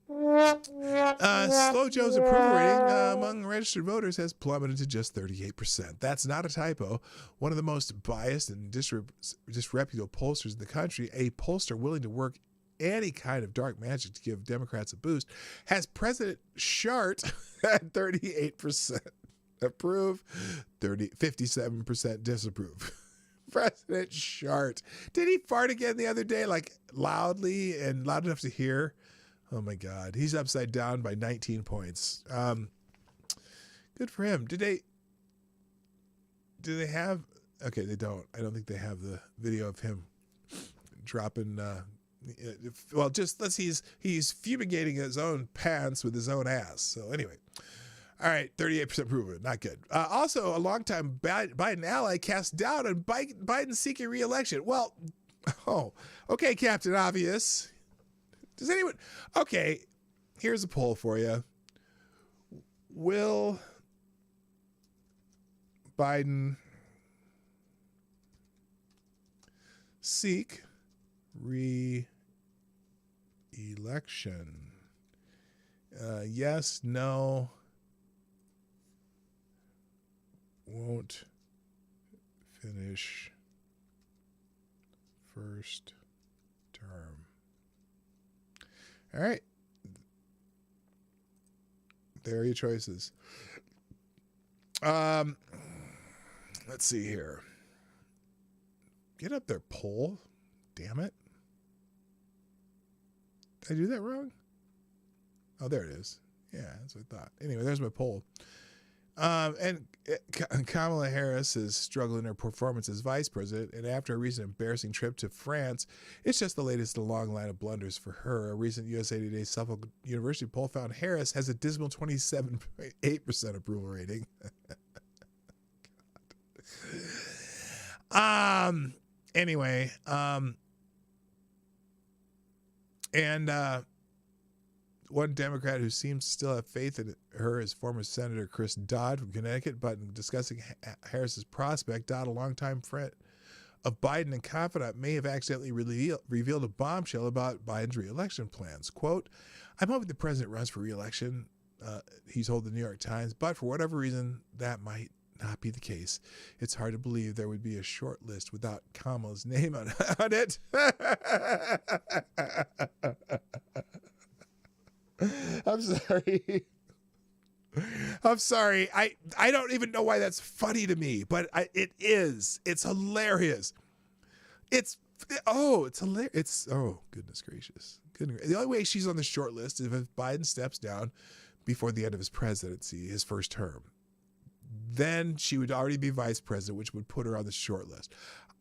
Slow Joe's approval rating among registered voters has plummeted to just 38%. That's not a typo. One of the most biased and disreputable pollsters in the country, a pollster willing to work any kind of dark magic to give Democrats a boost, has President Shart at 38% approve, 57% disapprove. President Shart. Did he fart again the other day, like loudly and loud enough to hear? Oh my God. He's upside down by 19 points. Good for him. Do they have, okay, they don't. I don't think they have the video of him dropping, well, just he's fumigating his own pants with his own ass. So anyway, all right, 38% approval, not good. Also, a longtime Biden ally cast doubt on Biden seeking re-election. Well, okay, Captain Obvious. Does anyone? Okay, here's a poll for you. Will Biden seek re-election? Yes, no, won't finish first term. All right. There are your choices. Let's see here. Get up there, poll. Damn it. Did I do that wrong? Oh, there it is. Yeah, that's what I thought. Anyway, there's my poll. And Kamala Harris is struggling in her performance as vice president, and after a recent embarrassing trip to France, it's just the latest in a long line of blunders for her. A recent USA Today Suffolk University poll found Harris has a dismal 27.8% approval rating. Anyway, one Democrat who seems to still have faith in her is former Senator Chris Dodd from Connecticut. But in discussing Harris's prospect, Dodd, a longtime friend of Biden and confidant, may have accidentally revealed a bombshell about Biden's re-election plans. Quote, "I'm hoping the president runs for re-election," he told the New York Times, "but for whatever reason, that might not be the case. It's hard to believe there would be a short list without Kamala's name on it." I'm sorry. I'm sorry. I don't even know why that's funny to me, but it is. It's hilarious. It's hilarious. Goodness gracious. The only way she's on the short list is if Biden steps down before the end of his presidency, his first term. Then she would already be vice president, which would put her on the short list.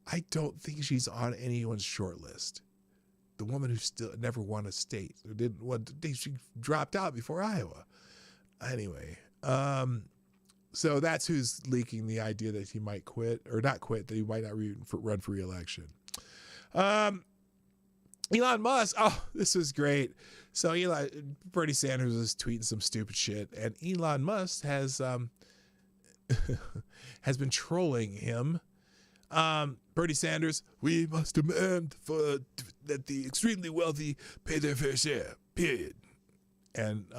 I don't think she's on anyone's short list. The woman who still never won a state, or didn't want to, she dropped out before Iowa. Anyway, so that's who's leaking the idea that he might quit, or not quit, that he might not run for re-election. Elon Musk. Oh, this was great. So Bernie Sanders was tweeting some stupid shit, and Elon Musk has has been trolling him. Bernie Sanders, "We must demand that the extremely wealthy pay their fair share, period." And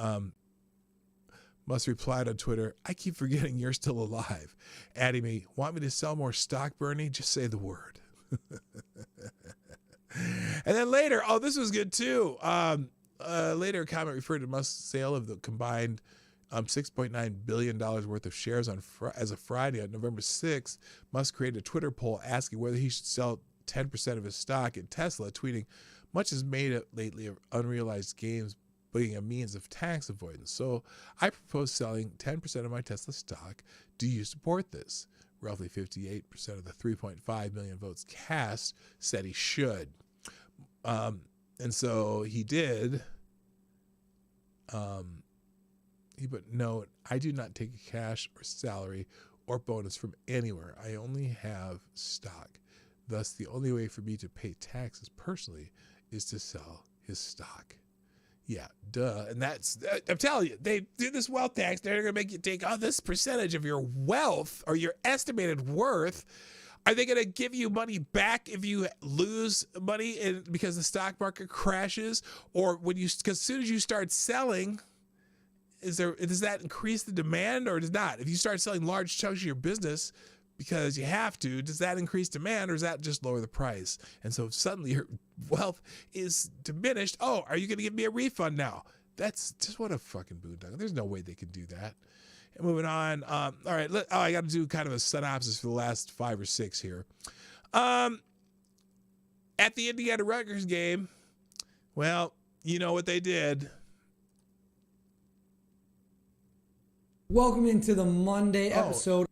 Musk replied on Twitter, "I keep forgetting you're still alive," adding me, "Want me to sell more stock, Bernie? Just say the word." And then later, this was good too. Later, a comment referred to Musk's sale of the combined $6.9 billion worth of shares as of Friday on November 6th. Musk created a Twitter poll asking whether he should sell 10% of his stock in Tesla, tweeting, "Much is made lately of unrealized gains being a means of tax avoidance. So I propose selling 10% of my Tesla stock. Do you support this?" Roughly 58% of the 3.5 million votes cast said he should. And so he did. He put, "Note, I do not take cash or salary or bonus from anywhere. I only have stock. Thus, the only way for me to pay taxes personally is to sell his stock." Yeah, duh. And that's, I'm telling you, they do this wealth tax. They're going to make you take this percentage of your wealth or your estimated worth. Are they going to give you money back if you lose money because the stock market crashes? Or because as soon as you start selling, does that increase the demand or does not? If you start selling large chunks of your business because you have to, does that increase demand or does that just lower the price? And so suddenly your wealth is diminished. Oh, are you going to give me a refund now? That's just what a fucking boondoggle. There's no way they can do that. And moving on. All right. I got to do kind of a synopsis for the last 5 or 6 here. At the Indiana Rutgers game, well, you know what they did. Welcome into the Monday episode.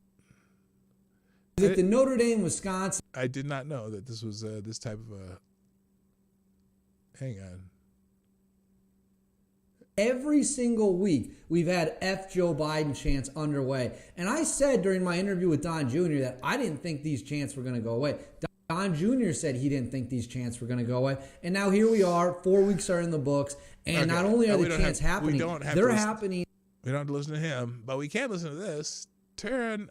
Is it the Notre Dame, Wisconsin? I did not know that this was this type of a... Hang on. Every single week, we've had F Joe Biden chants underway. And I said during my interview with Don Jr. that I didn't think these chants were going to go away. Don Jr. said he didn't think these chants were going to go away. And now here we are, 4 weeks are in the books. And not only are the chants happening, they're happening. We don't have to listen to him, but we can listen to this. Turn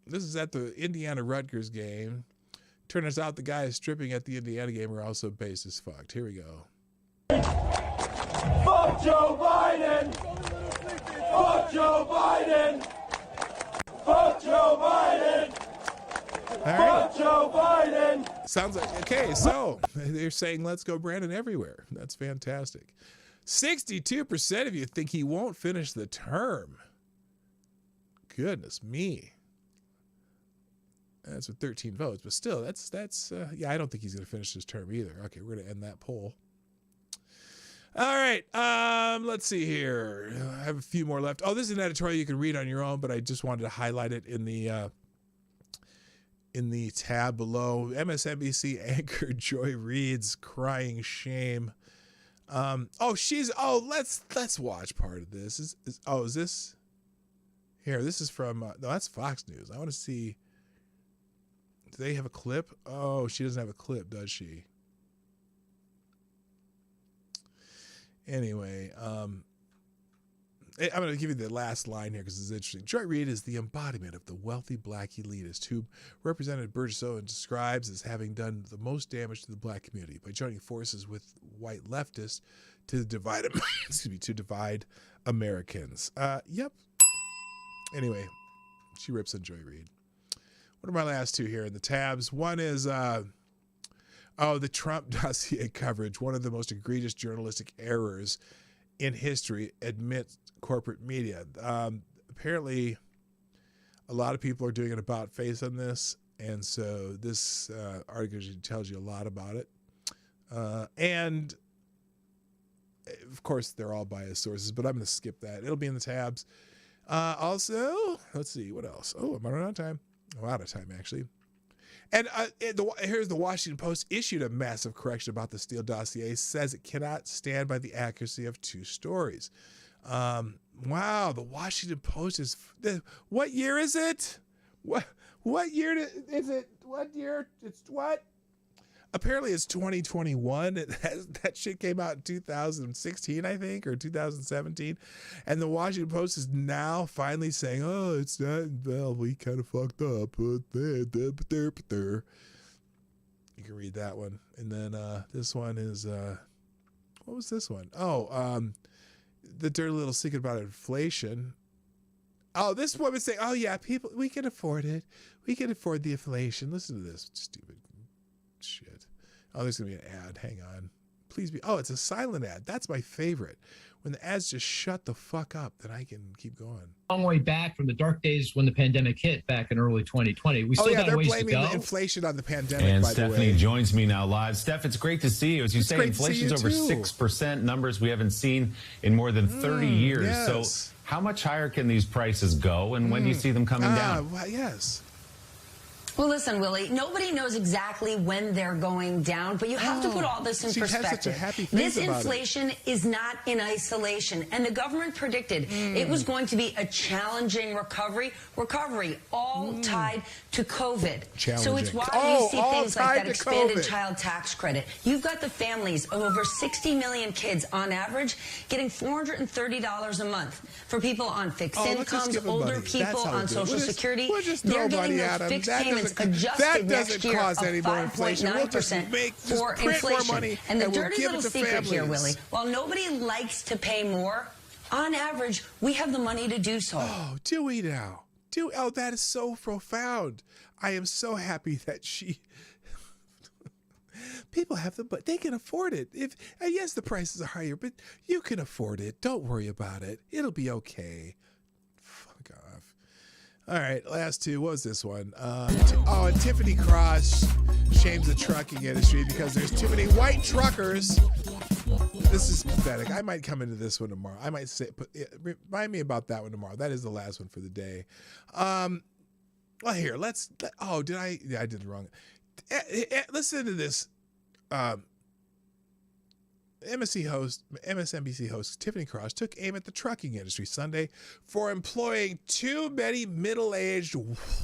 This is at the Indiana-Rutgers game. Turns out the guy stripping at the Indiana game are also based as fucked. Here we go. Fuck Joe Biden! Fuck Joe Biden! Fuck Joe Biden! All right. Fuck Joe Biden! Sounds like, okay, so they're saying let's go Brandon everywhere. That's fantastic. 62% of you think he won't finish the term. Goodness me. That's with 13 votes, but still, that's yeah, I don't think he's going to finish his term either. Okay, we're going to end that poll. All right, let's see here. I have a few more left. Oh, this is an editorial you can read on your own, but I just wanted to highlight it in the tab below. MSNBC anchor Joy Reid's crying shame. Let's watch part of this. Is this here? This is from no, that's Fox News. I want to see. Do they have a clip? Oh, she doesn't have a clip, does she? Anyway, I'm going to give you the last line here because it's interesting. Joy Reid is the embodiment of the wealthy black elitist who Representative Burgess Owen describes as having done the most damage to the black community by joining forces with white leftists to divide to divide Americans. Yep. Anyway, she rips on Joy Reid. What are my last two here in the tabs? One is the Trump dossier coverage. One of the most egregious journalistic errors in history, admits corporate media. Apparently, a lot of people are doing an about face on this, and so this article tells you a lot about it. And of course, they're all biased sources, but I'm going to skip that. It'll be in the tabs. Also, let's see what else. Oh, I'm running out of time. I'm out of time actually. And here's the Washington Post issued a massive correction about the Steele dossier. Says it cannot stand by the accuracy of two stories. Wow, the Washington Post is. What year is it? What year is it? What year? It's what? Apparently it's 2021. That shit came out in 2016, I think, or 2017. And the Washington Post is now finally saying, oh, it's not, well, we kind of fucked up. You can read that one. And then this one is, what was this one? Oh, the dirty little secret about inflation. Oh, this woman saying, oh, yeah, people, we can afford it. We can afford the inflation. Listen to this stupid shit. Oh, there's gonna be an ad. Hang on. Please be. Oh, it's a silent ad. That's my favorite. When the ads just shut the fuck up, then I can keep going. Long way back from the dark days when the pandemic hit back in early 2020. We still got a ways to go. They're blaming the inflation on the pandemic. And by Stephanie the way. joins me now live. Steph, it's great to see you. As you say, inflation's over too. 6%, numbers we haven't seen in more than 30 years. Yes. So how much higher can these prices go, and when do you see them coming down? Well, yes. Well, listen, Willie, nobody knows exactly when they're going down, but you have to put all this in perspective. Has such a happy face This about inflation is not in isolation, and the government predicted it was going to be a challenging recovery all tied to COVID. So it's why you see things like that expanded child tax credit. You've got the families of over 60 million kids on average getting $430 a month. For people on fixed incomes, older people on Social Security, they're getting those fixed payments adjusted next year of 5.9% for inflation. And the dirty little secret here, Willie, while nobody likes to pay more, on average, we have the money to do so. Oh, do we now? Oh, that is so profound. I am so happy that people have but they can afford it. Yes, the prices are higher, but you can afford it. Don't worry about it. It'll be okay. Fuck off. All right, last two. What was this one? And Tiffany Cross shames the trucking industry because there's too many white truckers. This is pathetic. I might come into this one tomorrow. I might say, remind me about that one tomorrow. That is the last one for the day. Well, here, I did it wrong. Listen to this. MSNBC host Tiffany Cross took aim at the trucking industry Sunday for employing too many middle-aged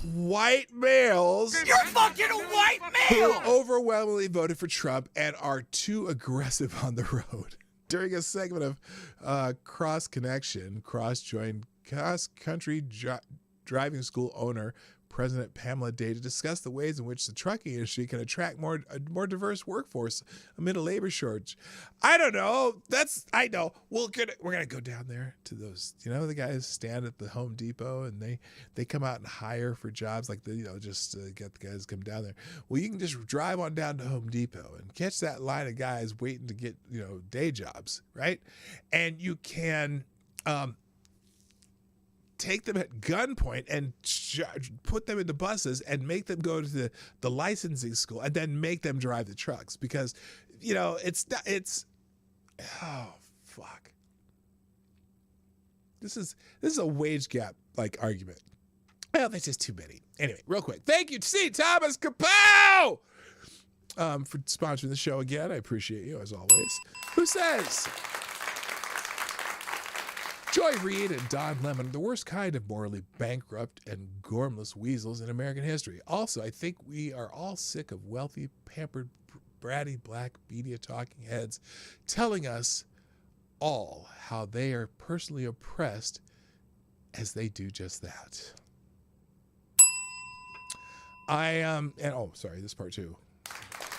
white males. You're fucking a white male! Who overwhelmingly voted for Trump and are too aggressive on the road. During a segment of Cross Connection, Cross joined cross-country driving school owner President Pamela Day to discuss the ways in which the trucking industry can attract a more diverse workforce amid a labor shortage. I don't know. I know. We're gonna go down there to those. The guys stand at the Home Depot and they come out and hire for jobs like just to get the guys to come down there. Well, you can just drive on down to Home Depot and catch that line of guys waiting to get day jobs, right? And you can take them at gunpoint and put them into buses and make them go to the licensing school and then make them drive the trucks because, it's oh, fuck. This is a wage gap argument. Well, there's just too many. Anyway, real quick. Thank you, C. Thomas Capow, for sponsoring the show again. I appreciate you as always. Who says? Joy Reid and Don Lemon, the worst kind of morally bankrupt and gormless weasels in American history. Also, I think we are all sick of wealthy, pampered, bratty black media talking heads telling us all how they are personally oppressed as they do just that. This part too.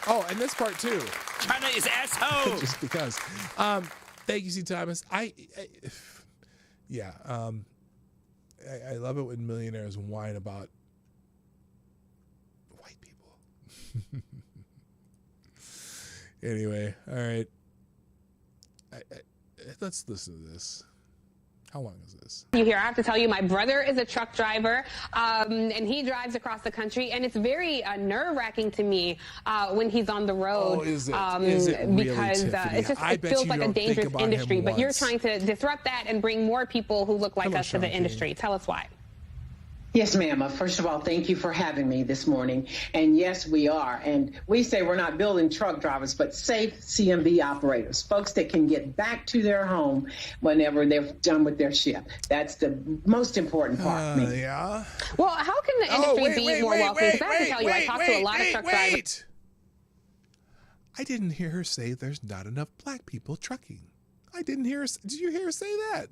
Oh, and this part too. China is asshole. Just because. Thank you, C. Thomas. I love it when millionaires whine about white people. Anyway, all right. Let's listen to this. How long is this? You here, I have to tell you, my brother is a truck driver, and he drives across the country, and it's very nerve-wracking to me when he's on the road. Oh, is it? Is it really, because it feels like a dangerous industry. But you're trying to disrupt that and bring more people who look like us to the industry. Tell us why. Yes, ma'am. First of all, thank you for having me this morning. And yes, we are. And we say we're not building truck drivers, but safe CMV operators, folks that can get back to their home whenever they're done with their shift. That's the most important part. Yeah. Well, how can the industry be more welcoming? Because I have to tell you, I talk to a lot of truck drivers. I didn't hear her say there's not enough black people trucking. I didn't hear her. Did you hear her say that?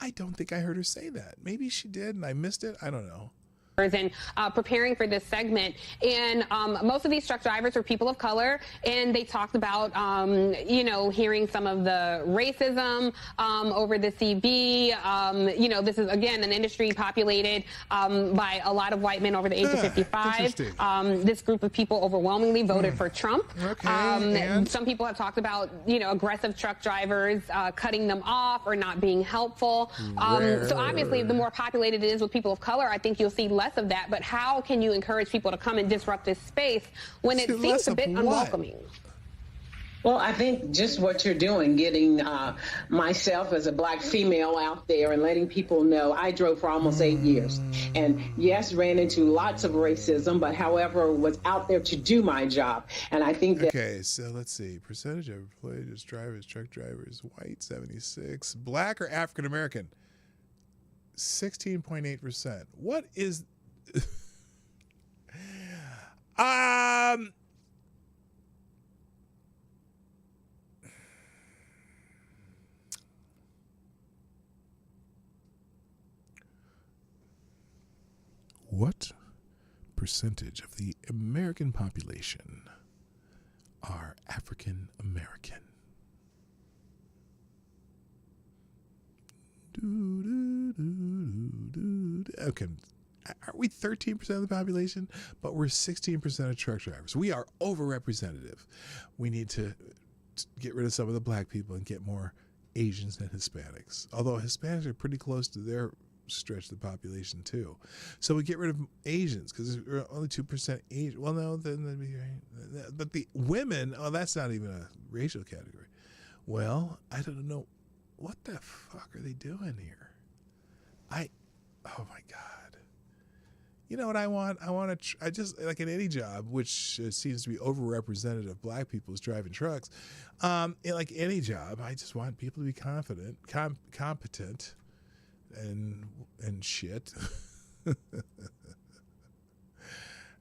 I don't think I heard her say that. Maybe she did and I missed it. I don't know. And preparing for this segment, and most of these truck drivers are people of color, and they talked about hearing some of the racism over the CB. This is again an industry populated by a lot of white men over the age of 55. This group of people overwhelmingly voted for Trump. Okay, some people have talked about aggressive truck drivers cutting them off or not being helpful. So obviously, the more populated it is with people of color, I think you'll see less of that. But how can you encourage people to come and disrupt this space when it seems a bit unwelcoming? Well, I think just what you're doing, getting myself as a black female out there and letting people know. I drove for almost 8 years and yes, ran into lots of racism, but however, was out there to do my job. And I think that. Okay, so let's see. Percentage of employees, drivers, truck drivers, white 76, black or African American 16.8%. What is what percentage of the American population are African American? Okay. Are we 13% of the population? But we're 16% of truck drivers. We are overrepresentative. We need to get rid of some of the black people and get more Asians and Hispanics. Although Hispanics are pretty close to their stretch of the population too. So we get rid of Asians because we're only 2% Asian. Well, no, then that'd be right. But the women, that's not even a racial category. Well, I don't know. What the fuck are they doing here? Oh my God. You know what I want? I just, like in any job, which seems to be overrepresented of black people is driving trucks. Like any job, I just want people to be confident, competent, and shit.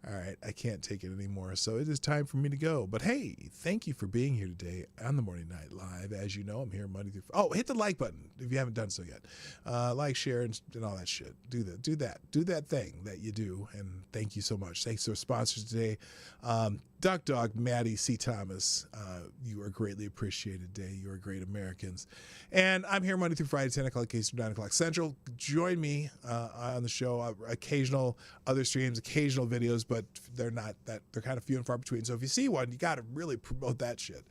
All right, I can't take it anymore, so it is time for me to go. But hey, thank you for being here today on the Morning Night Live. As you know, I'm here Monday through. Oh, hit the like button if you haven't done so yet. Like, share, and all that shit. Do that thing that you do. And thank you so much. Thanks to our sponsors today, Duck Dog, Maddie, C. Thomas. You are greatly appreciated today. You are great Americans. And I'm here Monday through Friday, 10 o'clock Eastern, 9 o'clock Central. Join me on the show. Occasional other streams, occasional videos, but they're not that. They're kind of few and far between. So if you see one, you got to really promote that shit.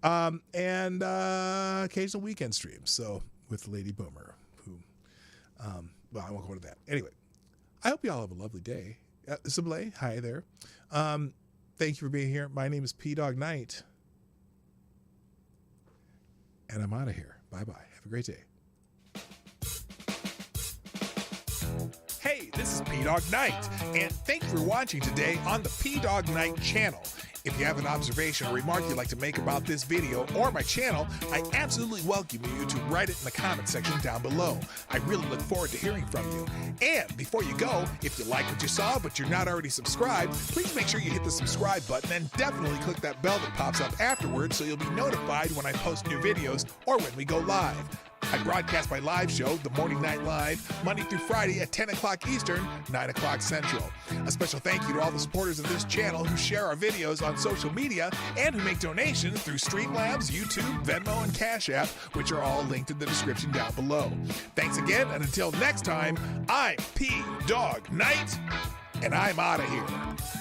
And occasional weekend streams. So with Lady Boomer, who, well, I won't go into that. Anyway, I hope you all have a lovely day. Sublay, hi there. Thank you for being here. My name is PDawgKnight. And I'm out of here. Bye-bye. Have a great day. Hey, this is PDawgKnight, and thank you for watching today on the PDawgKnight channel. If you have an observation or remark you'd like to make about this video or my channel, I absolutely welcome you to write it in the comment section down below. I really look forward to hearing from you. And before you go, if you like what you saw but you're not already subscribed, please make sure you hit the subscribe button and definitely click that bell that pops up afterwards so you'll be notified when I post new videos or when we go live. I broadcast my live show, The Morning Night Live, Monday through Friday at 10 o'clock Eastern, 9 o'clock Central. A special thank you to all the supporters of this channel who share our videos on social media and who make donations through Streamlabs, YouTube, Venmo, and Cashapp, which are all linked in the description down below. Thanks again, and until next time, I'm PDawgKnight, and I'm out of here.